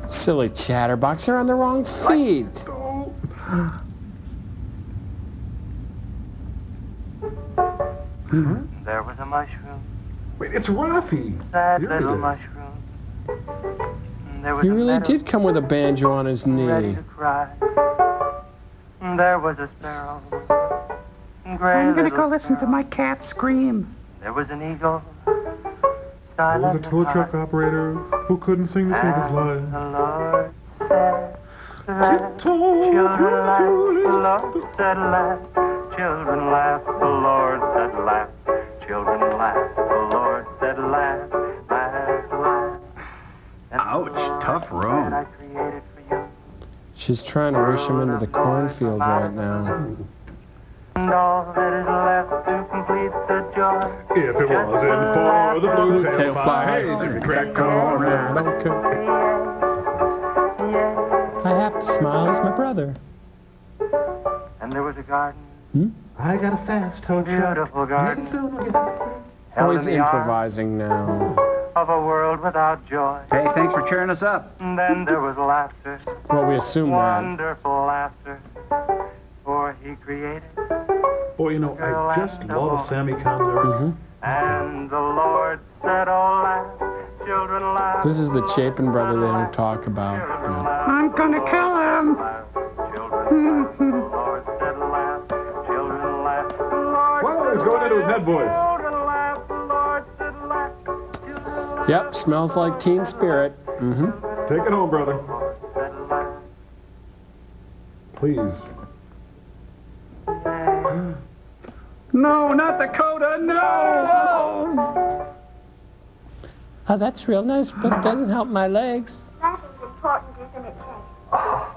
Silly chatterbox, you're on the wrong feed. There was a mushroom. Wait, it's Rafi. That Here little it is. mushroom. There was He a really meadow did come with a banjo on his ready knee. to cry. There was a sparrow. I'm gonna go listen to my cat scream. There was an eagle. There was a tow truck operator who couldn't sing to save his life. The Lord said, laugh, children laugh, the Lord said laugh, children laugh, the Lord said laugh, children laugh, the Lord said laugh, laugh, laugh. Ouch, tough room. I created for you, She's trying to wish him into the cornfield right now. and all that is left to complete the joy. If it wasn't for the blue tail fly, fly, crack corn. I have to smile, he's my brother. And there was a garden, I got a fast tow truck. beautiful garden, Oh, held he's in the arms improvising now. of a world without joy. Hey, thanks for cheering us up. And then there was laughter, Well, we assume that. wonderful laughter, for he created, Boy, you know, I just love a Sammy Condor. and the Lord said, oh, laugh, children laugh. This is the Chapin brother they don't talk about. I'm gonna kill him. Lord said, laugh, children laugh. Well, he's going into his head voice. Yep, smells like Teen Spirit. Take it home, brother. Please. No, not the coda, no! Oh, that's real nice, but it doesn't help my legs. Laughing's important, isn't it, Chase? Oh,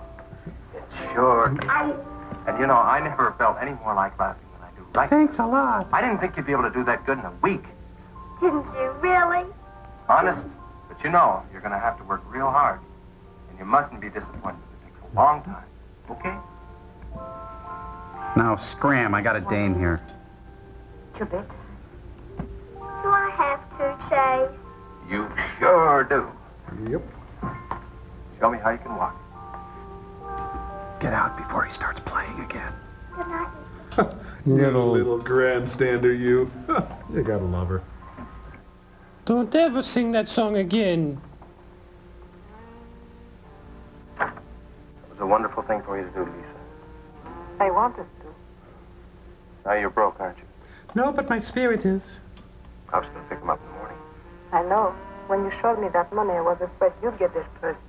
it sure. And you know, I never felt any more like laughing than I do right Thanks a lot. I didn't think you'd be able to do that good in a week. Didn't you really? Honest. But you know, you're going to have to work real hard. And you mustn't be disappointed. It takes a long time. Okay? Now, scram, I got a dame here. Tibet. Do I have to, Chase? You sure do. Yep. Show me how you can walk. Get out before he starts playing again. Good night. You little grandstander, you. You gotta love her. Don't ever sing that song again. It was a wonderful thing for you to do, Lisa. I wanted to. Now you're broke, aren't you? No, but my spirit is. I was going to pick him up in the morning. I know. When you showed me that money, I was afraid you'd get there first.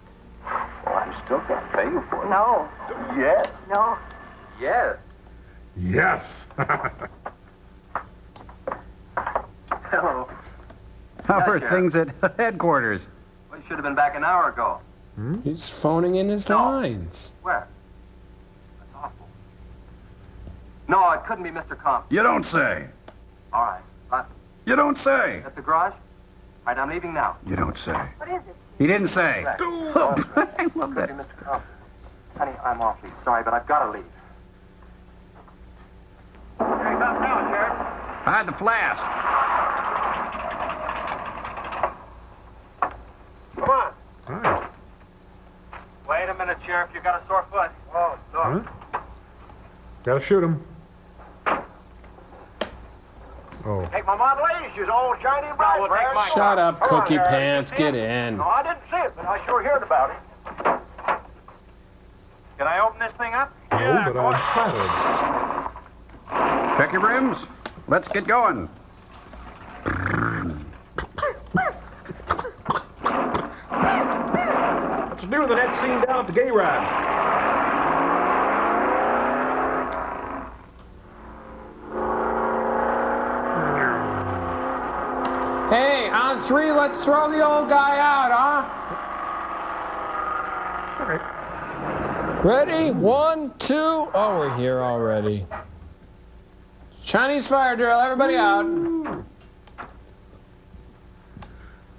Well, I'm still going to pay you for it. No. Yes. No. Yes. Yes. Hello. How are things at headquarters? should have been back an hour ago. He's phoning in his lines. Where? That's awful. No, it couldn't be Mr. Compton. You don't say. All right. You don't say. At the garage? All right, I'm leaving now. You don't say. What is it? He didn't say. I love that. Mr. Compton. Honey, I'm awfully sorry, but I've got to leave. Here he comes now, Sheriff. Hide the flask. Come on. Hi. Wait a minute, Sheriff. You got a sore foot. Oh, sorry. Huh? Gotta shoot him. Oh. Take my Model A. She's all shiny and bright. Shut up, Come on, Cookie Harry. Pants. Get in. No, I didn't see it, but I sure heard about it. Can I open this thing up? No, but I'm flattered. Check your rims. Let's get going. What's to do with that scene down at the gay ride? Hey, on 3, let's throw the old guy out, huh? All right. Ready? 1, 2. Oh, we're here already. Chinese fire drill. Everybody out.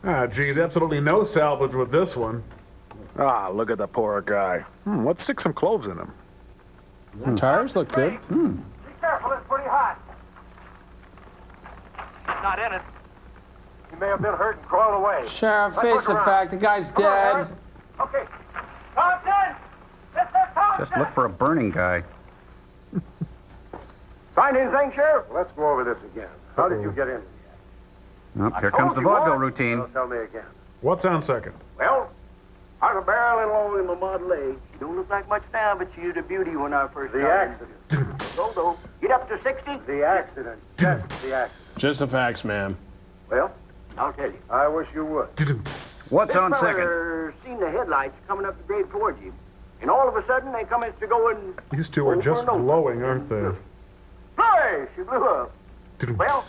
Ah, geez, absolutely no salvage with this one. Ah, look at the poor guy. Let's stick some cloves in him. Tires look good. Be careful, it's pretty hot. He's not in it. He may have been hurt and crawled away. Sheriff, Let's face look the around. fact, the guy's Come on, dead. Harris. Okay. Compton! Mr. Compton! Just look for a burning guy. Find anything, Sheriff? Let's go over this again. How did you get in? Oh, here comes the vaudeville routine. Tell me again. What's on second? Well, I was a barrel-in-law in my Model A. She don't look like much now, but she was a beauty when I first The started. accident. So, get up to 60? The accident. Yes, the accident. Just the facts, ma'am. Well, I'll tell you. I wish you would. What's on This second? feller seen the headlights coming up the grade towards you. And all of a sudden, they come to going... These two are just glowing, aren't they? Hey, she blew up. Well,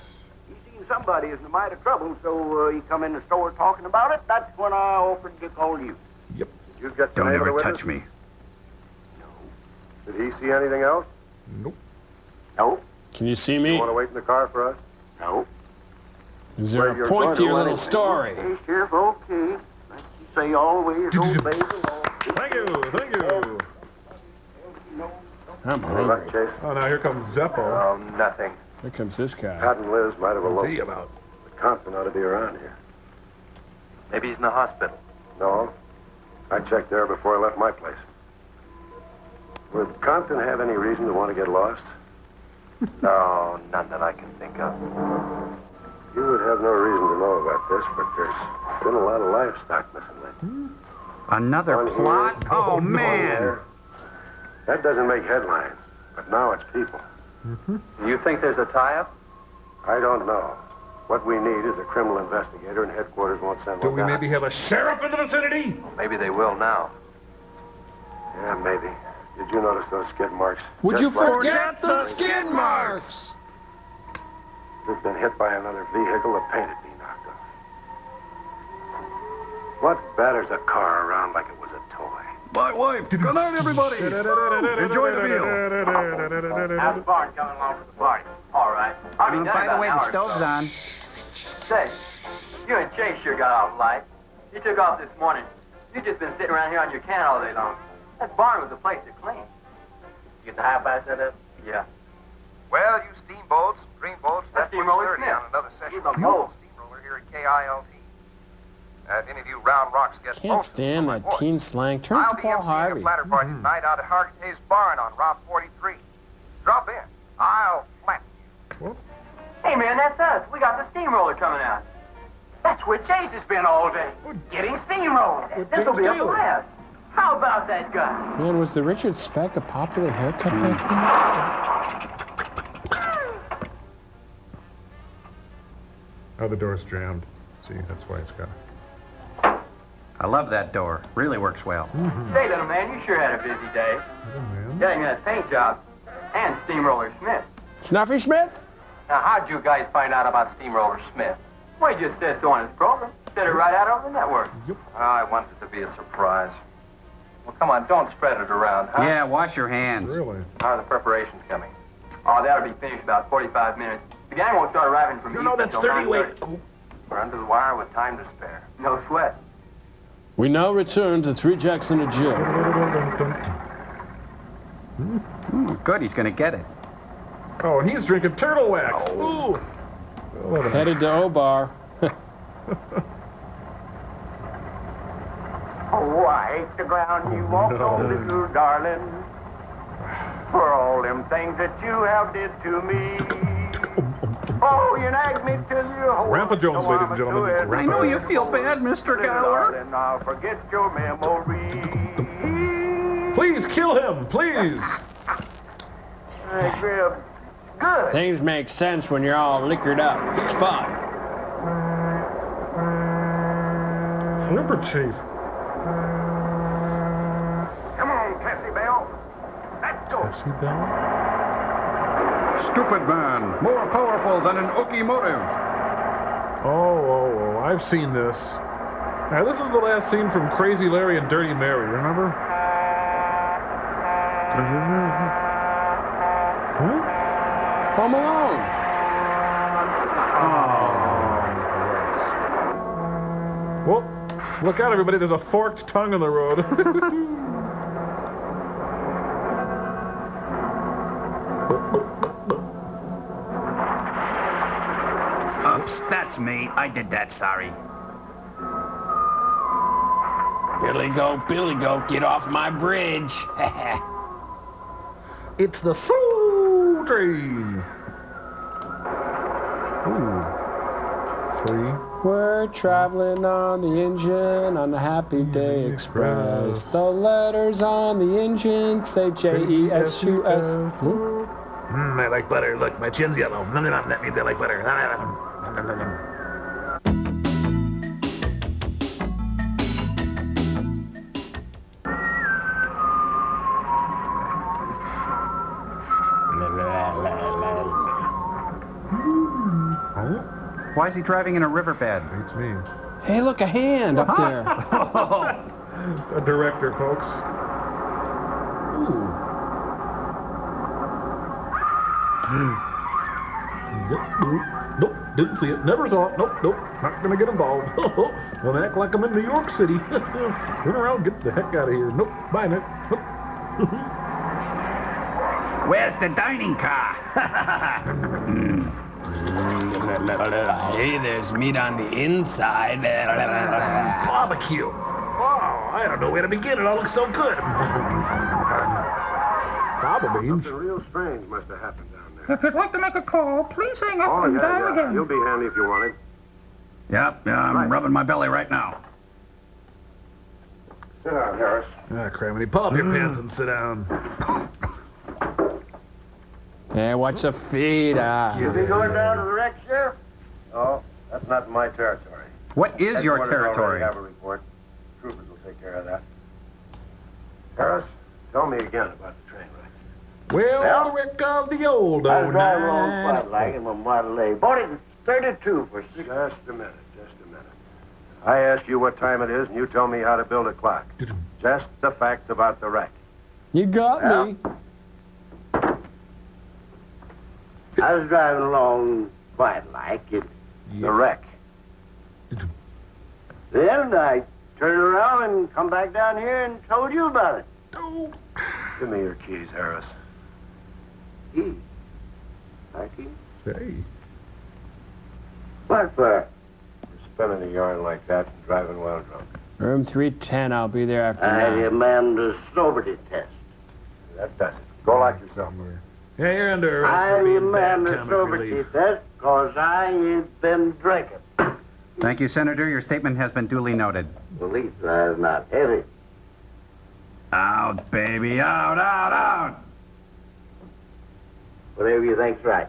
he seen somebody is in a mite of trouble, so he come in the store talking about it. That's when I offered to call you. Yep. Did you get the Don't name of ever the touch witness? me. Did he see anything else? Nope. No. Can you see You me? want to wait in the car for us? No. Is there a point to your little story? Okay, Sheriff, okay. Like you say, always obey the law. Thank you, thank you. I'm Good luck, hungry. Chase. Oh, now here comes Zeppo. Oh, nothing. Here comes this guy. Pat and Liz might have What's eloped. he about? The Compton ought to be around here. Maybe he's in the hospital. No. I checked there before I left my place. Would Compton have any reason to want to get lost? No, none that I can think of. You would have no reason to know about this, but there's been a lot of livestock missing lately. Another One here, plot? Oh, one man. there. That doesn't make headlines, but now it's people. You think there's a tie-up? I don't know. What we need is a criminal investigator, and headquarters won't send Do one we down. maybe have a sheriff in the vicinity? Well, maybe they will now. Yeah, maybe. Did you notice those skid marks? Would Just you like forget the skid marks? They've been hit by another vehicle, the paint had been knocked off. What batters a car around like it was a toy? My wife. Good night, everybody. Enjoy the meal. How's the barn coming along for the party? All right. I'll be done By the about way, an the hour or stove's so. on. Say, you and Chase sure got off light. You took off this morning. You just been sitting around here on your can all day long. That barn was a place to clean. You get the high-five set up? Yeah. Well, you steamboats, dreamboats, that's Steamroller what's 30 Smith. on another session. Steamroller. Oh. Steamroller here at KILT. If any of you round rocks get Can't posted, stand that teen slang. Turn I'll to be Paul emceeing Harvey. a platter party tonight out at Hargitay's Barn on Route 43. Drop in. I'll flat you. Hey, man, that's us. We got the steamroller coming out. That's where Chase has been all day. Getting steamrolled. This'll be a blast. How about that guy? Man, was the Richard Speck a popular haircut back then? Oh, the door's jammed. See, that's why it's got. I love that door. Really works well. Say, little man, you sure had a busy day. Getting that paint job and Steamroller Smith. Snuffy Smith? Now, how'd you guys find out about Steamroller Smith? Well, he just said so on his program. Said it right out on the network. I want it to be a surprise. Well, come on, don't spread it around, huh? Yeah, wash your hands. Really? How are the preparations coming? Oh, that'll be finished about 45 minutes. The gang won't start arriving from No, that's 30. Wait. We're under the wire with time to spare. No sweat. We now return to Three Jacks in a Jill. Good, he's gonna get it. Oh, and he's drinking turtle wax. Ooh. Headed to O-Bar. Oh, I hate the ground you walked on, little darling, for all them things that you have did to me. Oh, you nagged me till you hold. Grandpa Jones, ladies and gentlemen. I know you feel bad, Mr. Gower. And I'll forget your memory. Please kill him, please. Grib. Good. Things make sense when you're all liquored up. It's fun. Flipper Chief. Come on, Cassie Bell. Let's go. Cassie Bell? Stupid man, more powerful than an Ookie motive. Oh, I've seen this. Now, this is the last scene from Crazy Larry and Dirty Mary, remember? Home Alone. Well, look out, everybody. There's a forked tongue on the road. Oops, that's me. I did that, sorry. Billy Goat, get off my bridge. It's the Soul Train. Ooh. 3. We're traveling on the engine on the Happy Day Express. The letters on the engine say J-E-S-U-S. I like butter. Look, my chin's yellow. That means I like butter. Why is he driving in a riverbed? It's me. Hey, look, a hand up there. A director, folks. Ooh. Nope, didn't see it. Never saw it. Nope, not gonna get involved. Gonna act like I'm in New York City. Turn around, get the heck out of here. Nope, bye, Nick. Nope. Where's the dining car? Hey, there's meat on the inside. Barbecue. Oh, I don't know where to begin. It all looks so good. Probably. Something real strange must have happened down there. If you'd like to make a call, please hang up Oh, and yeah, dial yeah. again. You'll be handy if you want it. Yep, I'm rubbing my belly right now. Sit down, Harris. Ah, crammity. Pull up your pants and sit down. Hey, watch the feet. You be going down to the wreck, Sheriff? Oh, that's not in my territory. What is your Headquarters territory? already have a report. Troopers will take care of that. Harris, tell me again about the train wreck. Well, the wreck of the old I was driving 09. along quite like in my Model A. Bought it in 32 for $6. Just a minute. I ask you what time it is, and you tell me how to build a clock. Just the facts about the wreck. You got me. I was driving along quite like it. The wreck. Then I turned around and come back down here and told you about it. Give me your keys, Harris. Keys? My keys? Hey. What for? Spinning a yarn like that and driving while drunk. Room 310, I'll be there after I 9. demand a sobriety test. That does it. Go lock yourself. Yeah, you're under arrest I for being bad demand a comic sobriety relief. test because I ain't been drinking. Thank you, Senator. Your statement has been duly noted. At least I'm not heavy. Out, baby, out, out, out. Whatever you think's right.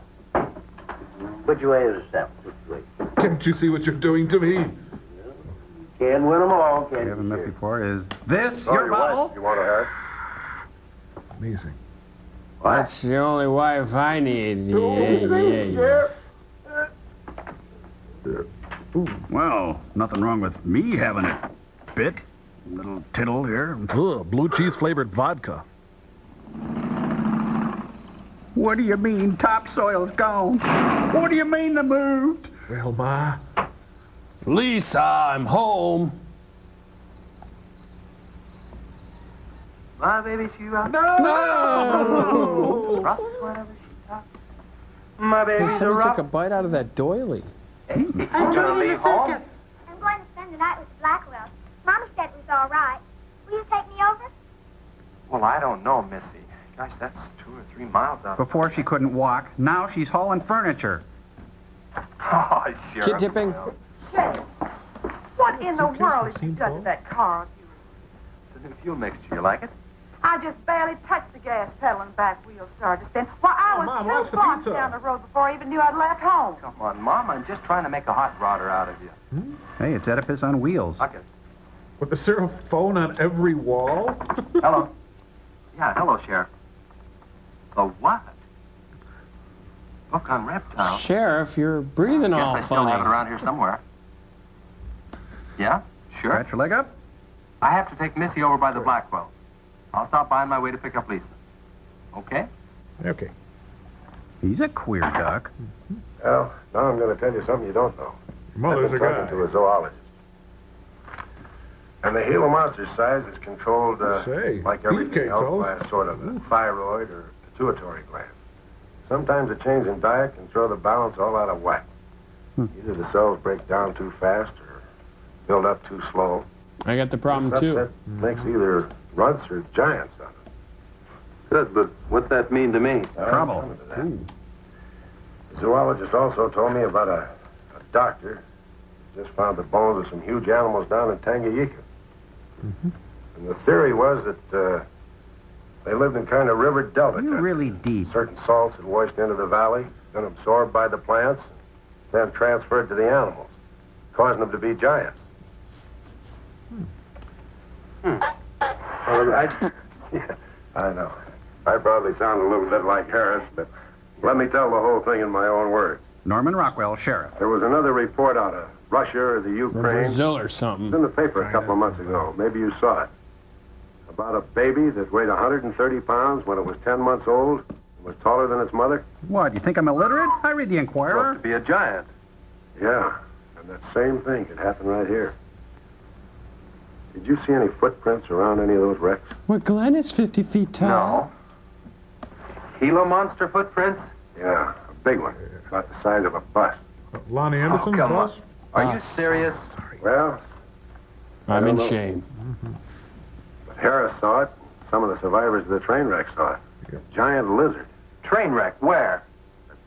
Put your way to the step. Put your way. Can't you see what you're doing to me? Can't win them all, can We you? haven't met before. Is this Oh, your your wife. bottle? You want to, Harris? Amazing. That's the only wife I need. Yeah. Well, nothing wrong with me having it bit. Little tittle here. Ugh, blue cheese flavored vodka. What do you mean topsoil's gone? What do you mean they moved? Well, Ma. Lisa, I'm home. My baby, she rocks. No! Rocks whenever she talks. My Hey, baby's a somebody rock. took a bite out of that doily. Hey, I'm gonna joining leave the home? circus. I'm going to spend the night with the Blackwells. Mommy said it was all right. Will you take me over? Well, I don't know, Missy. Gosh, that's 2 or 3 miles out. Before she couldn't walk, now she's hauling furniture. Oh, sure. Kid tipping? Sheriff, what in the world have you done to that car? It's a new fuel mixture. You like it? I just barely touched the gas pedal and back wheel started to spin. Why, I was Mom, 2 what's the blocks pizza? down the road before I even knew I'd left home. Come on, Mom. I'm just trying to make a hot rodder out of you. Hey, it's Oedipus on wheels. Okay. But is there a phone on every wall? Hello. Yeah, hello, Sheriff. The what? Book on reptile. Sheriff, you're breathing all Guess I still have it funny. around here somewhere. Yeah, sure. Got your leg up? I have to take Missy over by the Blackwells. I'll stop by on my way to pick up Lisa. Okay? Okay. He's a queer duck. Well, now I'm going to tell you something you don't know. Mother's I've been a talking guy. to a zoologist. And the Gila monster's size is controlled, like everything beefcake, else, fellas. by a sort of a thyroid or pituitary gland. Sometimes a change in diet can throw the balance all out of whack. Either the cells break down too fast or build up too slow. I got the problem This too. upset makes either runts or giants of it. Good, but what's that mean to me? Trouble. The zoologist also told me about a doctor who just found the bones of some huge animals down in Tanganyika. And the theory was that they lived in kind of river delta. You're really deep. Certain salts had washed into the valley, been absorbed by the plants, then transferred to the animals, causing them to be giants. Well, yeah, I know. I probably sound a little bit like Harris, but let me tell the whole thing in my own words. Norman Rockwell, sheriff. There was another report out of Russia or the Ukraine. Brazil or It was something. in the paper a couple of months ago. Maybe you saw it. About a baby that weighed 130 pounds when it was 10 months old and was taller than its mother. What, you think I'm illiterate? I read the Inquirer. To be a giant. Yeah, and that same thing could happen right here. Did you see any footprints around any of those wrecks? What, Glenn is 50 feet tall? Gila monster footprints? Yeah, a big one. About the size of a bus. Lonnie Anderson's come boss? on. Are you serious? Well, I'm in I don't know. shame. But Harris saw it. Some of the survivors of the train wreck saw it. A giant lizard. Train wreck, where?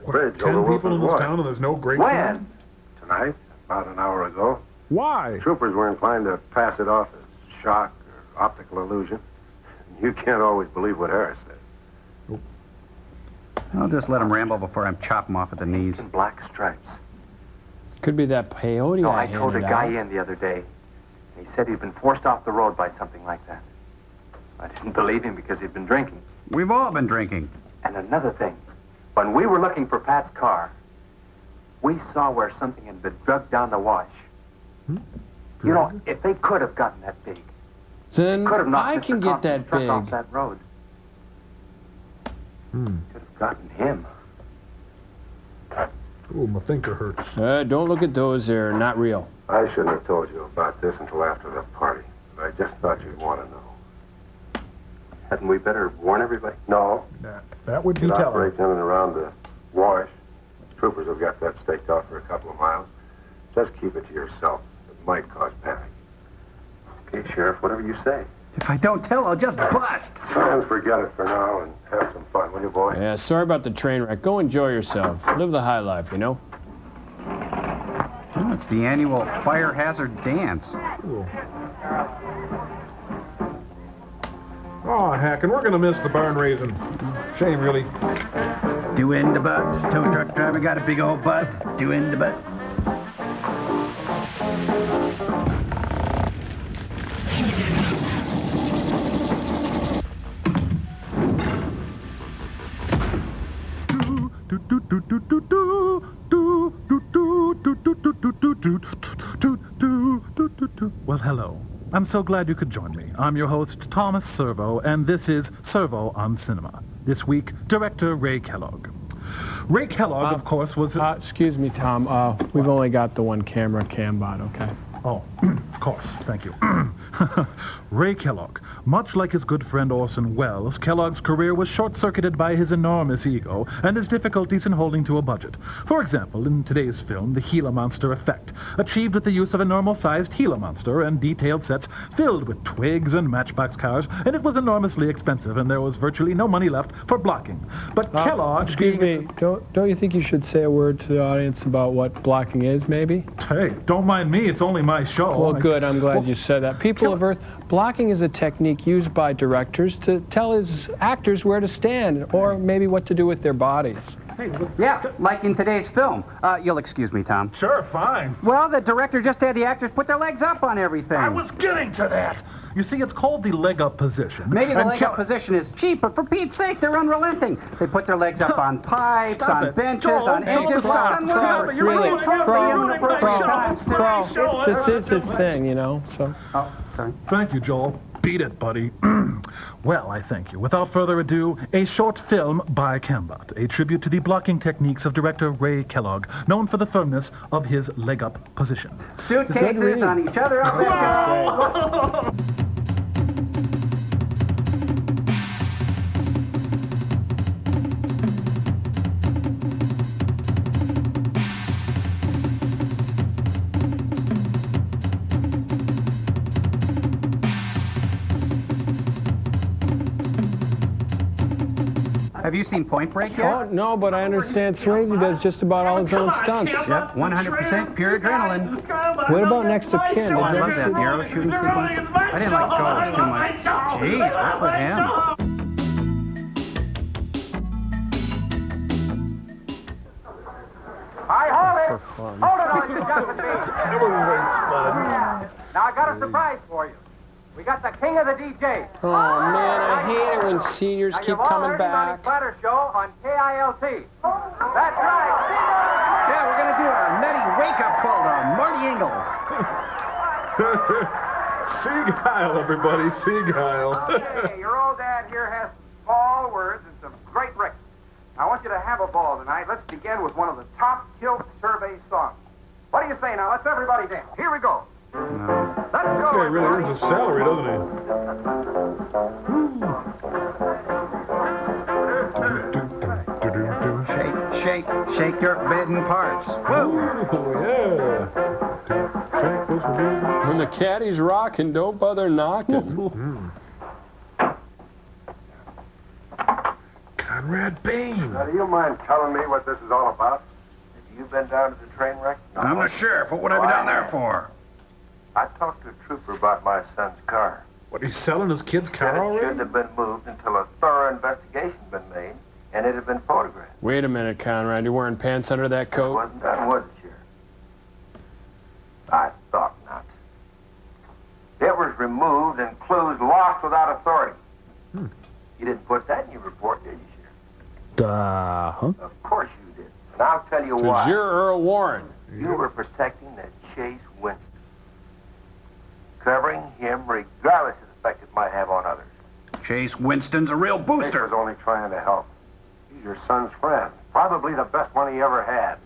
The bridge 10 over people in Wilson's this Wharf. town and there's no great When? Tonight, about an hour ago. Why? Troopers were inclined to pass it off as shock or optical illusion. You can't always believe what Harris said. I'll just let him ramble before I chop him off at the knees. And black stripes. Could be that peyote No, I I told a handed guy out. in the other day. And he said he'd been forced off the road by something like that. I didn't believe him because he'd been drinking. We've all been drinking. And another thing, when we were looking for Pat's car, we saw where something had been drugged down the wash. You know, if they could have gotten that big, Then could have knocked I Mr. can get that Thompson's truck off big. that road. Could have gotten him. Oh, my thinker hurts. Don't look at those, they're not real. I shouldn't have told you about this until after the party. But I just thought you'd want to know. Hadn't we better warn everybody? No. That would be It telling. operates in and around the wash. Troopers have got that staked off for a couple of miles. Just keep it to yourself. It might cause panic. Okay, Sheriff, whatever you say. If I don't tell, I'll just bust. Try and forget it for now and have some fun, will you, boy? Yeah, sorry about the train wreck. Go enjoy yourself. Live the high life, you know? Oh, it's the annual fire hazard dance. Oh, heck, and we're going to miss the barn raising. Shame, really. Two in the butt. Tow truck driver got a big old butt. Two in the butt. Well, hello. I'm so glad you could join me. I'm your host, Thomas Servo, and this is Servo on Cinema. This week, director Ray Kellogg. Ray Kellogg, of course, was... excuse me, Tom. We've only got the one camera, Cambot, okay? Oh, of course. Thank you. Ray Kellogg. Much like his good friend Orson Welles, Kellogg's career was short-circuited by his enormous ego and his difficulties in holding to a budget. For example, in today's film, the Gila monster effect, achieved with the use of a normal-sized Gila monster and detailed sets filled with twigs and matchbox cars, and it was enormously expensive, and there was virtually no money left for blocking. But Kellogg... Excuse me, don't you think you should say a word to the audience about what blocking is, maybe? Hey, don't mind me, it's only my show. Well, good, I'm glad you said that. People of Earth, blocking is a technique used by directors to tell his actors where to stand, or maybe what to do with their bodies. Yeah, like in today's film. You'll excuse me, Tom. Sure, fine. Well, the director just had the actors put their legs up on everything. I was getting to that. You see, it's called the leg-up position. Maybe the leg-up position is cheap, but for Pete's sake, they're unrelenting. They put their legs up on pipes, on benches, on edges. This is his thing, you know, so... Oh, sorry. Thank you, Joel. Beat it, buddy. Well, I thank you. Without further ado, a short film by Cambot, a tribute to the blocking techniques of director Ray Kellogg, known for the firmness of his leg-up position. Suitcases on each other. Have you seen Point Break yet? Oh, no, but I understand Swayze does just about all his own stunts. Yep, 100% pure adrenaline. What about Next of Kin? Oh, I love that aerial shooting sequence. I didn't like Jaws too much. Jeez, what's with him? Hi, hold it! For fun. Hold it, all you jumping beans! Now, I got a surprise for you. We got the king of the DJs. Oh, man, I hate it when seniors keep coming back. Platter Show on KILT. That's right. Yeah, we're going to do a nutty wake-up call to Marty Ingalls. Seagull, everybody, Seagull. Okay, your old dad here has some small words and some great records. I want you to have a ball tonight. Let's begin with one of the top Kilt Survey songs. What do you say now? Let's everybody dance. Here we go. This guy really earns his salary, doesn't he? Shake your bitten parts. Woo! Yeah. When the caddy's rocking, don't bother knocking. Conrad Bain. Now, do you mind telling me what this is all about? Have you been down to the train wreck? I'm the sheriff. What would I be down there for? I talked to a trooper about my son's car. What, he's selling his kid's car It already? shouldn't have been moved until a thorough investigation had been made, and it had been photographed. Wait a minute, Conrad. You're wearing pants under that coat? It wasn't done, was it, Sheriff? I thought not. It was removed and clues lost without authority. You didn't put that in your report, did you, Sheriff? Of course you did. And I'll tell you why. Because you're Earl Warren. You were protecting that Chase Winston. Covering him regardless of the effect it might have on others. Chase Winston's a real booster. Chase was only trying to help. He's your son's friend. Probably the best one he ever had.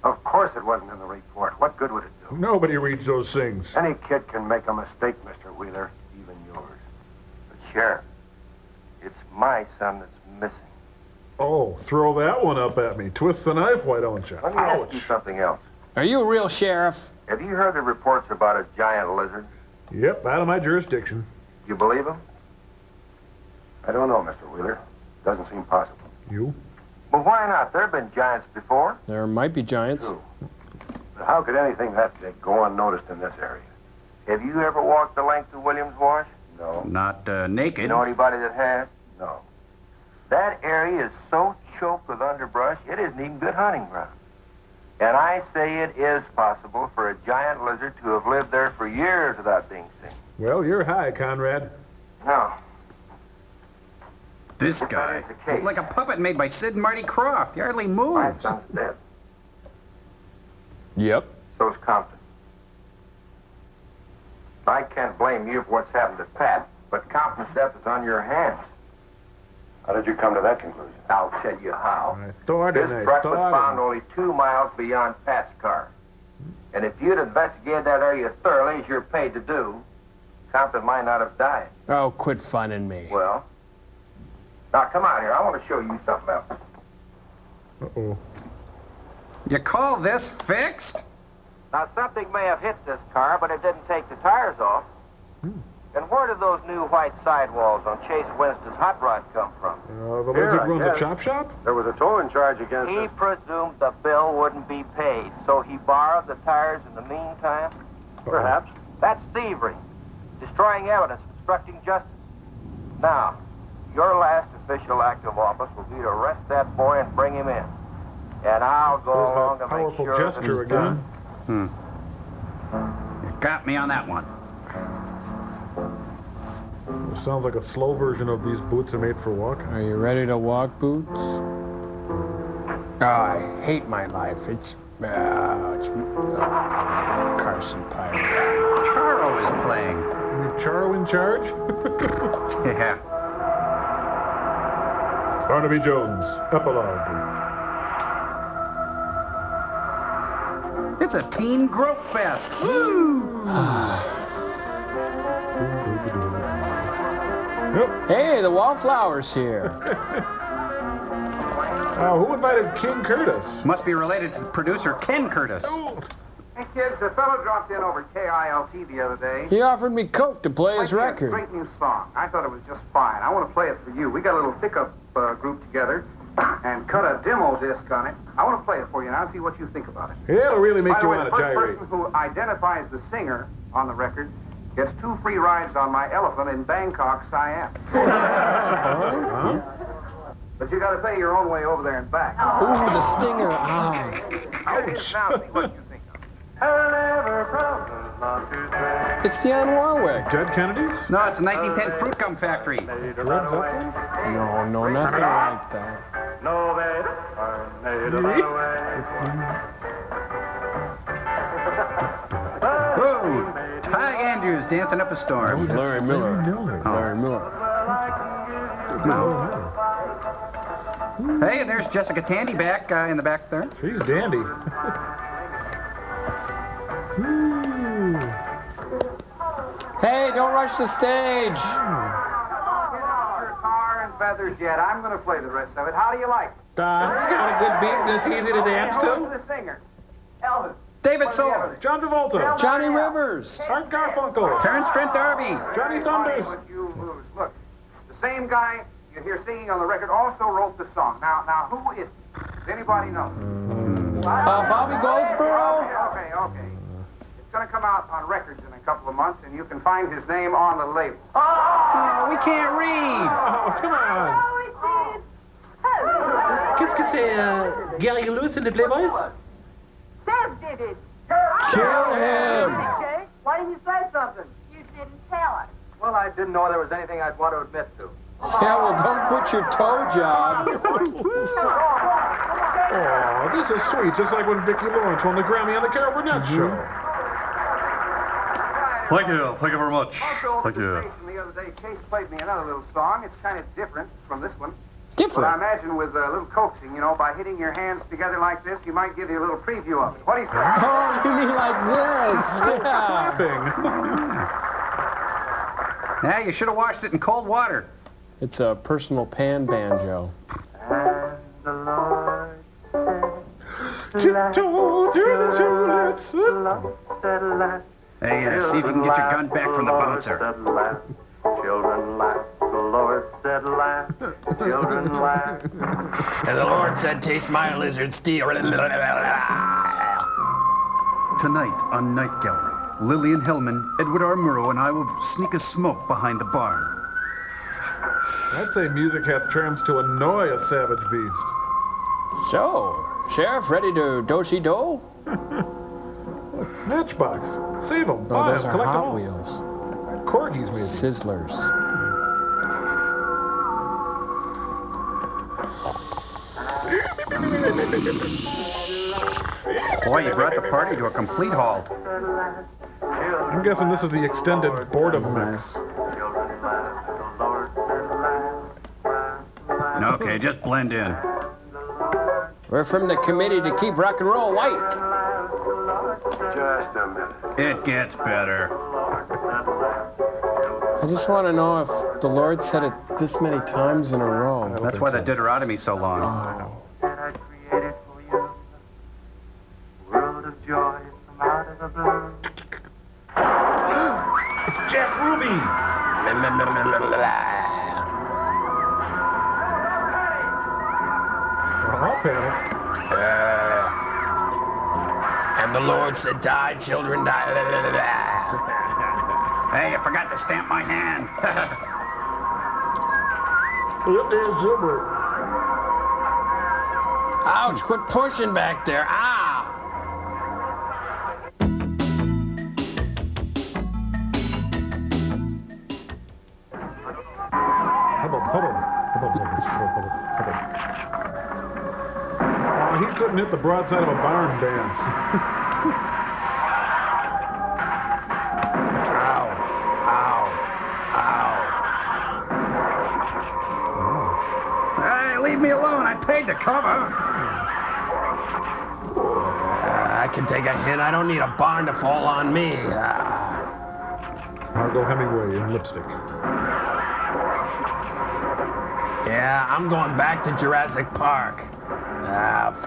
Of course it wasn't in the report. What good would it do? Nobody reads those things. Any kid can make a mistake, Mr. Wheeler, even yours. But, Sheriff, it's my son that's missing. Oh, throw that one up at me. Twist the knife, why don't you? Let me ask you something else. Are you a real sheriff? Have you heard the reports about a giant lizard? Yep, out of my jurisdiction. You believe them? I don't know, Mr. Wheeler. Doesn't seem possible. You? Well, why not? There have been giants before. There might be giants. True. But how could anything that big go unnoticed in this area? Have you ever walked the length of Williams Wash? No. Not naked. You know anybody that has? No. That area is so choked with underbrush, it isn't even good hunting ground. And I say it is possible for a giant lizard to have lived there for years without being seen. Well, you're high, Conrad. No. This guy is like a puppet made by Sid and Marty Krofft. He hardly moves. My son's dead. Yep. Compton. I can't blame you for what's happened to Pat, but Compton's death is on your hands. How did you come to that conclusion? I'll tell you how. This truck was found only 2 miles beyond Pat's car. And if you'd investigated that area thoroughly, as you're paid to do, Compton might not have died. Oh, quit funning me. Well, now come out here. I want to show you something else. Uh-oh. You call this fixed? Now, something may have hit this car, but it didn't take the tires off. And where did those new white sidewalls on Chase Winston's hot rod come from? The lizard runs a chop shop? There was a towing charge against He presumed the bill wouldn't be paid, so he borrowed the tires in the meantime? Perhaps. That's thievery. Destroying evidence, obstructing justice. Now, your last official act of office will be to arrest that boy and bring him in. And I'll go along to make Powerful sure gesture again. You got me on that one. It sounds like a slow version of these boots are made for walking. Are you ready to walk, Boots? Oh, I hate my life. It's Carson Pirate. Charo is playing. You mean Charo in charge? Yeah. Barnaby Jones, epilogue. It's a teen grope fest. Woo! Hey, the wallflower's here. Who invited King Curtis? Must be related to the producer, Ken Curtis. Hey, kids, a fellow dropped in over KILT the other day. He offered me coke to play his record. Great new song. I thought it was just fine. I want to play it for you. We got a little pickup group together and cut a demo disc on it. I want to play it for you now and see what you think about it. Yeah, it'll really make By the you way, want the to first gyrate. person who identifies the singer on the record gets 2 free rides on my elephant in Bangkok, Siam. But you got to pay your own way over there and back. Ooh, the stinger. Here it is now. See what you think of it. It's Dionne Warwick. Dead Kennedys? No, it's a 1910 Fruit Gum Factory. No, nothing like that. No, they are made of Whoa! Ty Andrews dancing up a storm. Larry Miller. Larry Miller. No. Hey, there's Jessica Tandy back in the back there. She's dandy. Hey, don't rush the stage. Tar and feathers yet. I'm going to play the rest of it. How do you like it? It's got a good beat and it's easy to dance Who's to. the singer? Elvis. David Soul. John Travolta. Johnny Rivers. Art Garfunkel. Terrence Trent D'Arby. Johnny Thunders. What you lose. Look, the same guy you hear singing on the record also wrote the song. Now, who is it? Does anybody know? Bobby Goldsboro. Okay. It's going to come out on records in a couple of months, and you can find his name on the label. Oh, we can't read. Oh, come on. Qu'est-ce que c'est, Gary Lewis and the Playboys? Steph did it. Kill him. Why didn't you say something? You didn't tell us. Well, I didn't know there was anything I'd want to admit to. Yeah, well, don't quit your toe job. Oh, this is sweet, just like when Vicki Lawrence won the Grammy on the Carol Burnett show. Thank you very much. Also, Thank you. the other day, Chase played me another little song. It's kind of different from this one. Different? But I imagine with a little coaxing, by hitting your hands together like this, you might give you a little preview of it. What do you say? Oh, you mean like this? Yeah. Yeah, you should have washed it in cold water. It's a personal pan banjo. And the Lord Tiptoe through the tulips. Hey, see if you can get your gun back from the bouncer. Children laugh, the Lord said laugh, children laugh. And the Lord said, taste my lizard steel. Tonight on Night Gallery, Lillian Hellman, Edward R. Murrow, and I will sneak a smoke behind the barn. I'd say music hath charms to annoy a savage beast. So, Sheriff, ready to do-si-do? Matchbox. Save them. Oh, Buy those them. are Collect them Hot all. Wheels. Corgis, maybe. Sizzlers. Boy, you brought the party to a complete halt. I'm guessing this is the extended boredom mix. Okay, just blend in. We're from the committee to keep rock and roll white. Just a minute. It gets better. I just want to know if the Lord said it this many times in a row. That's why the Deuteronomy's so long. That I created for you. World of joy from out of the blue. It's Jack Ruby! And the Lord said, die, children, die. Hey, I forgot to stamp my hand. Ouch, quit pushing back there. Ah! He couldn't hit the broadside of a barn dance. Hey, leave me alone. I paid to cover. I can take a hint. I don't need a barn to fall on me. Margot Hemingway in lipstick. Yeah, I'm going back to Jurassic Park.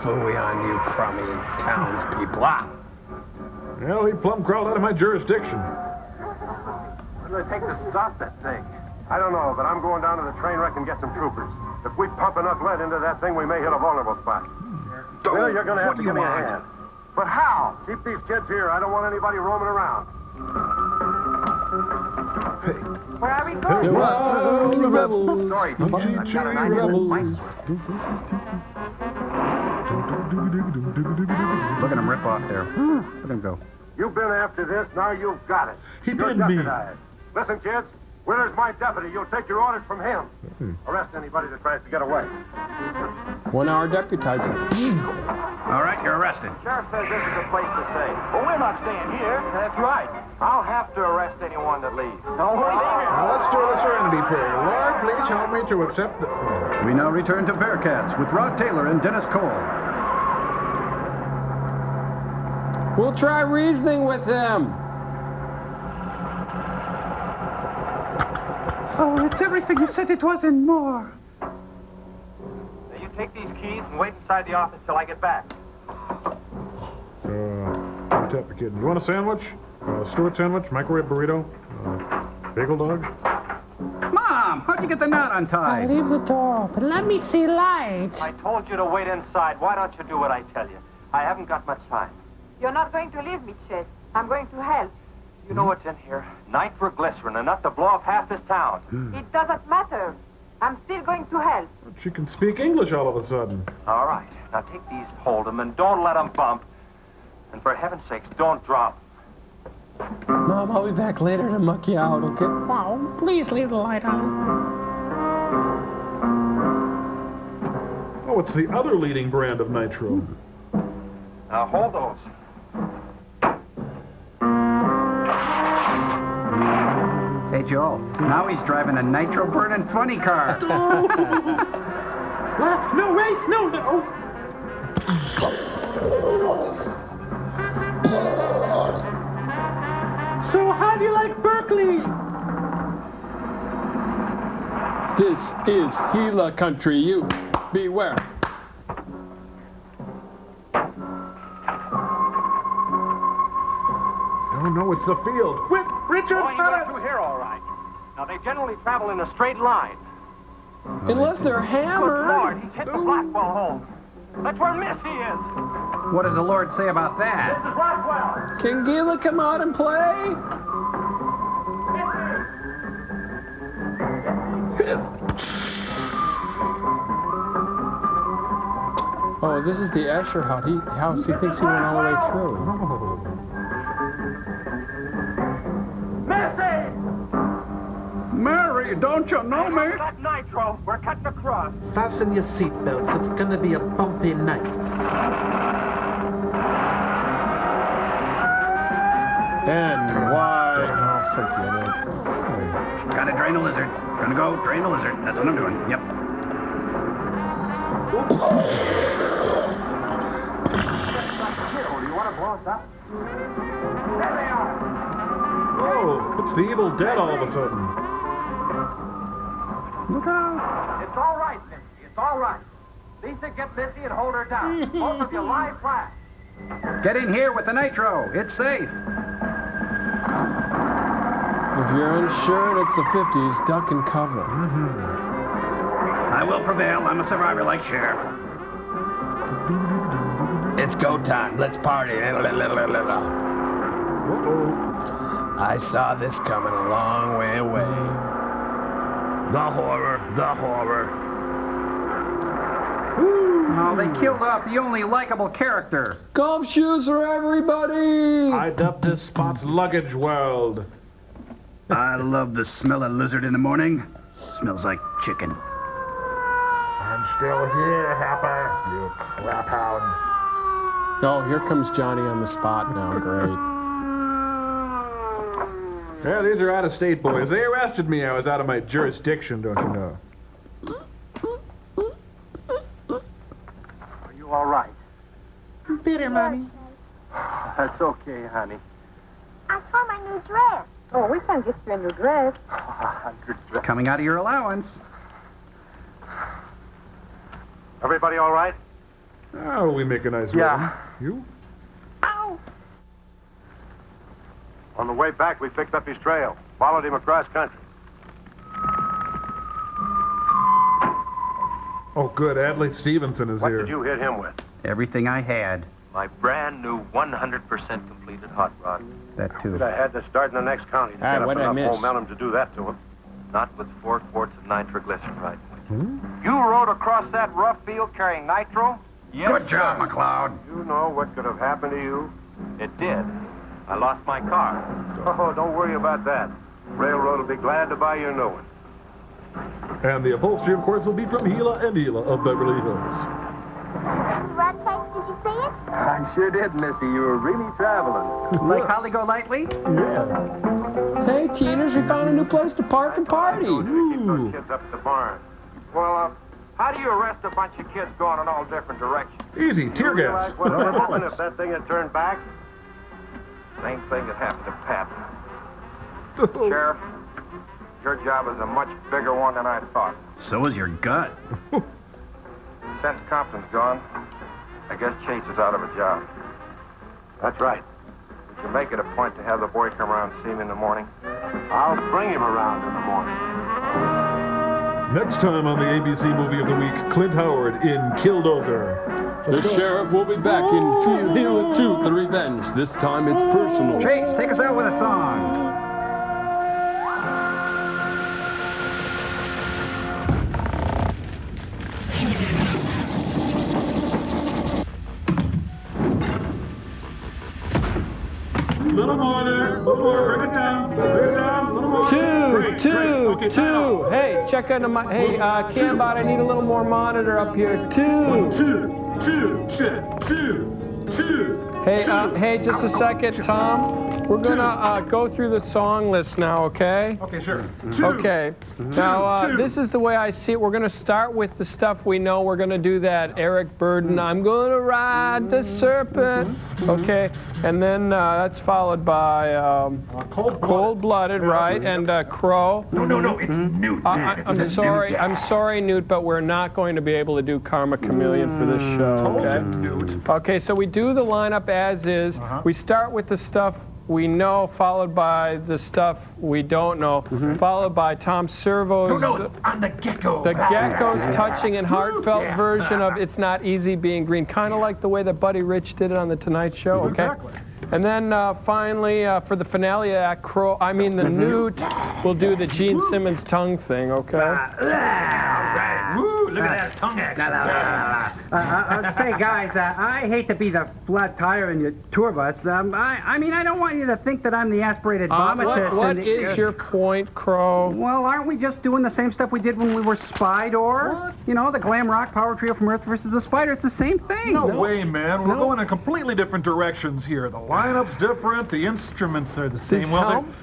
Phooey on you crummy townspeople. Well, he plumb crawled out of my jurisdiction. What do they take to stop that thing? I don't know, but I'm going down to the train wreck and get some troopers. If we pump enough lead into that thing, we may hit a vulnerable spot. Well, you're going to have to give me a hand. But how? Keep these kids here. I don't want anybody roaming around. Where are we going? The rebels. Sorry, I've got an idea that might work. Look at him rip off there. Look at him go. You've been after this, now you've got it. He You're been me. deputized. Listen, kids, Wheeler's my deputy. You'll take your orders from him. Arrest anybody that tries to get away. 1 hour deputizing. All right, you're arrested. Sheriff says this is a place to stay. Well, we're not staying here. That's right. I'll have to arrest anyone that leaves. Don't worry. Now let's do the serenity prayer. Lord, please help me to accept the... We now return to Bearcats with Rod Taylor and Dennis Cole. We'll try reasoning with him. Oh, it's everything you said it was and more. Now, you take these keys and wait inside the office till I get back. I'll tap the kid. You want a sandwich? Stewart sandwich? Microwave burrito? Bagel dog? Mom, how'd you get the knot untied? Leave the door open. Let me see light. I told you to wait inside. Why don't you do what I tell you? I haven't got much time. You're not going to leave me, Chet. I'm going to help. You know what's in here? Nitroglycerin, enough to blow up half this town. It doesn't matter. I'm still going to help. She can speak English all of a sudden. All right. Now take these, hold them, and don't let them bump. And for heaven's sakes, don't drop. Mom, I'll be back later to muck you out, okay? Wow, please leave the light on. Oh, it's the other leading brand of nitro. Now hold those. Hey, Joel, now he's driving a nitro-burning funny car. What? No, wait, no. So how do you like Berkeley? This is Gila country, you beware. No, it's the field. With Richard Oh, you got through here all right. Now, they generally travel in a straight line. Unless they're hammered. Good Lord, he's hit the Blackwell home. That's where Missy is. What does the Lord say about that? This is Blackwell. Can Gila come out and play? Oh, this is the Asher house. He thinks he went all the way through. Missy! Mary, don't you know me? Got nitro. We're cutting across. Fasten your seatbelts. It's gonna be a bumpy night. And why? Oh, forget it. Gotta drain a lizard. Gonna go drain a lizard. That's what I'm doing. Yep. Do you want to blow us up? There they are. Oh, it's the Evil Dead all of a sudden. Look out. It's all right, Missy. It's all right. Lisa, get Missy and hold her down. Both of you lie flat. Get in here with the nitro. It's safe. If you're unsure and it's the 50s, duck and cover. I will prevail. I'm a survivor like Cher. It's go time. Let's party. I saw this coming a long way away. The horror, the horror. Oh, they killed off the only likable character. Golf shoes for everybody! I dubbed this spot's luggage world. I love the smell of lizard in the morning. Smells like chicken. I'm still here, Happer, you crap hound. Oh, here comes Johnny on the spot now. Great. Yeah, these are out-of-state boys. They arrested me. I was out of my jurisdiction, don't you know? Are you all right? I'm bitter, Mommy. That's okay, honey. I saw my new dress. Oh, we can get you a new dress. It's coming out of your allowance. Everybody all right? Oh, we make a nice Yeah. living. You? Ow! On the way back, we picked up his trail. Followed him across country. Oh, good. Adlai Stevenson is What here. did you hit him with? Everything I had. My brand new 100% completed hot rod. That too. But I had to start in the next county to get up what'd I enough miss? momentum to do that to him. Not with 4 quarts of nitroglycerin right. You rode across that rough field carrying nitro? Yes, Good job, sir. McLeod. You know what could have happened to you? It did. I lost my car. Oh, don't worry about that. Railroad will be glad to buy you a new one. And the upholstery, of course, will be from Gila and Gila of Beverly Hills. Rat Chase, did you see it? I sure did, Missy. You were really traveling. Like Holly Golightly? Yeah. Hey, teeners, we found a new place to park and party. Keep those kids up at the barn. Well, how do you arrest a bunch of kids going in all different directions? Easy, tear gas. Realize what would Rubber happen bullets. if that thing had turned back? Same thing that happened to Pap. Sheriff, your job is a much bigger one than I thought. So is your gut. Since Compton's gone, I guess Chase is out of a job. That's right. Would you make it a point to have the boy come around and see me in the morning? I'll bring him around in the morning. Next time on the ABC Movie of the Week, Clint Howard in Killdozer. The sheriff will be back in Gila 2, The Revenge. This time it's personal. Chase, take us out with a song. Little more there. Little more. Bring it down. Bring it down. Little more. Two. Okay, Two. Hey, check on the mic. Hey, Cambot, I need a little more monitor up here. Two. Two. Hey, just a second, Tom. We're gonna go through the song list now, okay? Okay, sure. Okay. Now, this is the way I see it. We're gonna start with the stuff we know. We're gonna do that Eric Burden, I'm gonna ride the serpent. Okay. And then that's followed by Cold-Blooded, right? And Crow. No, it's Newt. I'm sorry, Newt, but we're not going to be able to do Karma Chameleon for this show, okay? Okay, so we do the lineup as is. We start with the stuff we know, followed by the stuff we don't know, followed by Tom Servo's... No, on the Gecko. The Gecko's touching and heartfelt version of It's Not Easy Being Green, kind of like the way that Buddy Rich did it on The Tonight Show, okay? Exactly. And then finally, for the finale of that the Newt will do the Gene Simmons tongue thing, okay? Right. Woo, look at that tongue action. Say, guys, I hate to be the flat tire in your tour bus. I mean, I don't want you to think that I'm the aspirated vomitist. What is your point, Crow? Well, aren't we just doing the same stuff we did when we were Spydor? What? You know, the glam rock power trio from Earth versus the Spider. It's the same thing. No way, man. We're going in completely different directions here. The lineup's different. The instruments are the same.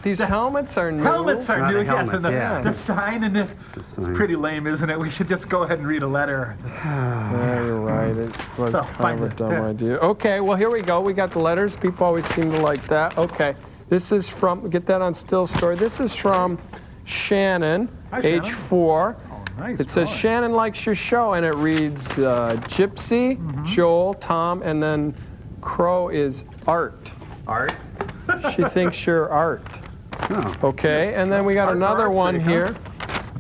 These helmets are new. Helmets are new, yes. And yeah. the sign in it, it's pretty lame, isn't it? We should just go ahead and read a letter. Yeah, you're right. It was So, kind of a dumb idea. Okay, well, here we go. We got the letters. People always seem to like that. Okay, this is from, get that on Still Story. This is from Shannon, age 4. Nice. It says, Shannon likes your show, and it reads Gypsy, Joel, Tom, and then Crow is Art. Art? She thinks you're Art. Oh. Okay, and then we got another one here.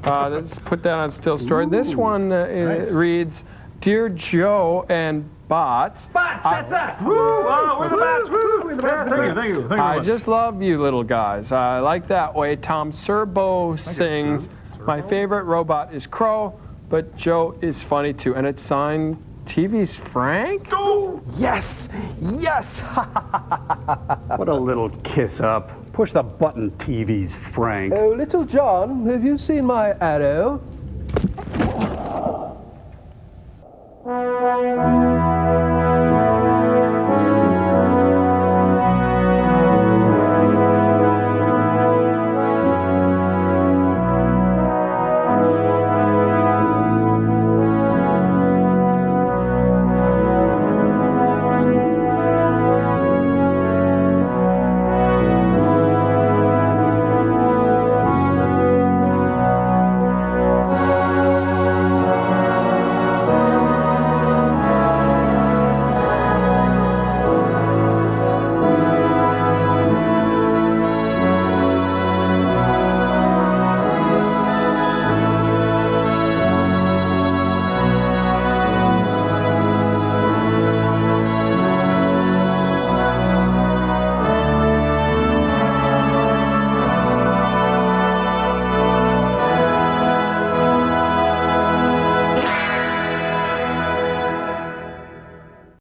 Let's put that on Still Story. This one reads, Dear Joe and Bots. Bots, that's us. Woo! Oh, we're the Bots. Woo! We're the Bots. Thank you. I just love you little guys. I like that way. Tom Serbo sings, my favorite robot is Crow, but Joe is funny too. And it's signed TV's Frank? Oh! Yes! Yes! What a little kiss up. Push the button, TV's Frank. Oh, little John, have you seen my arrow?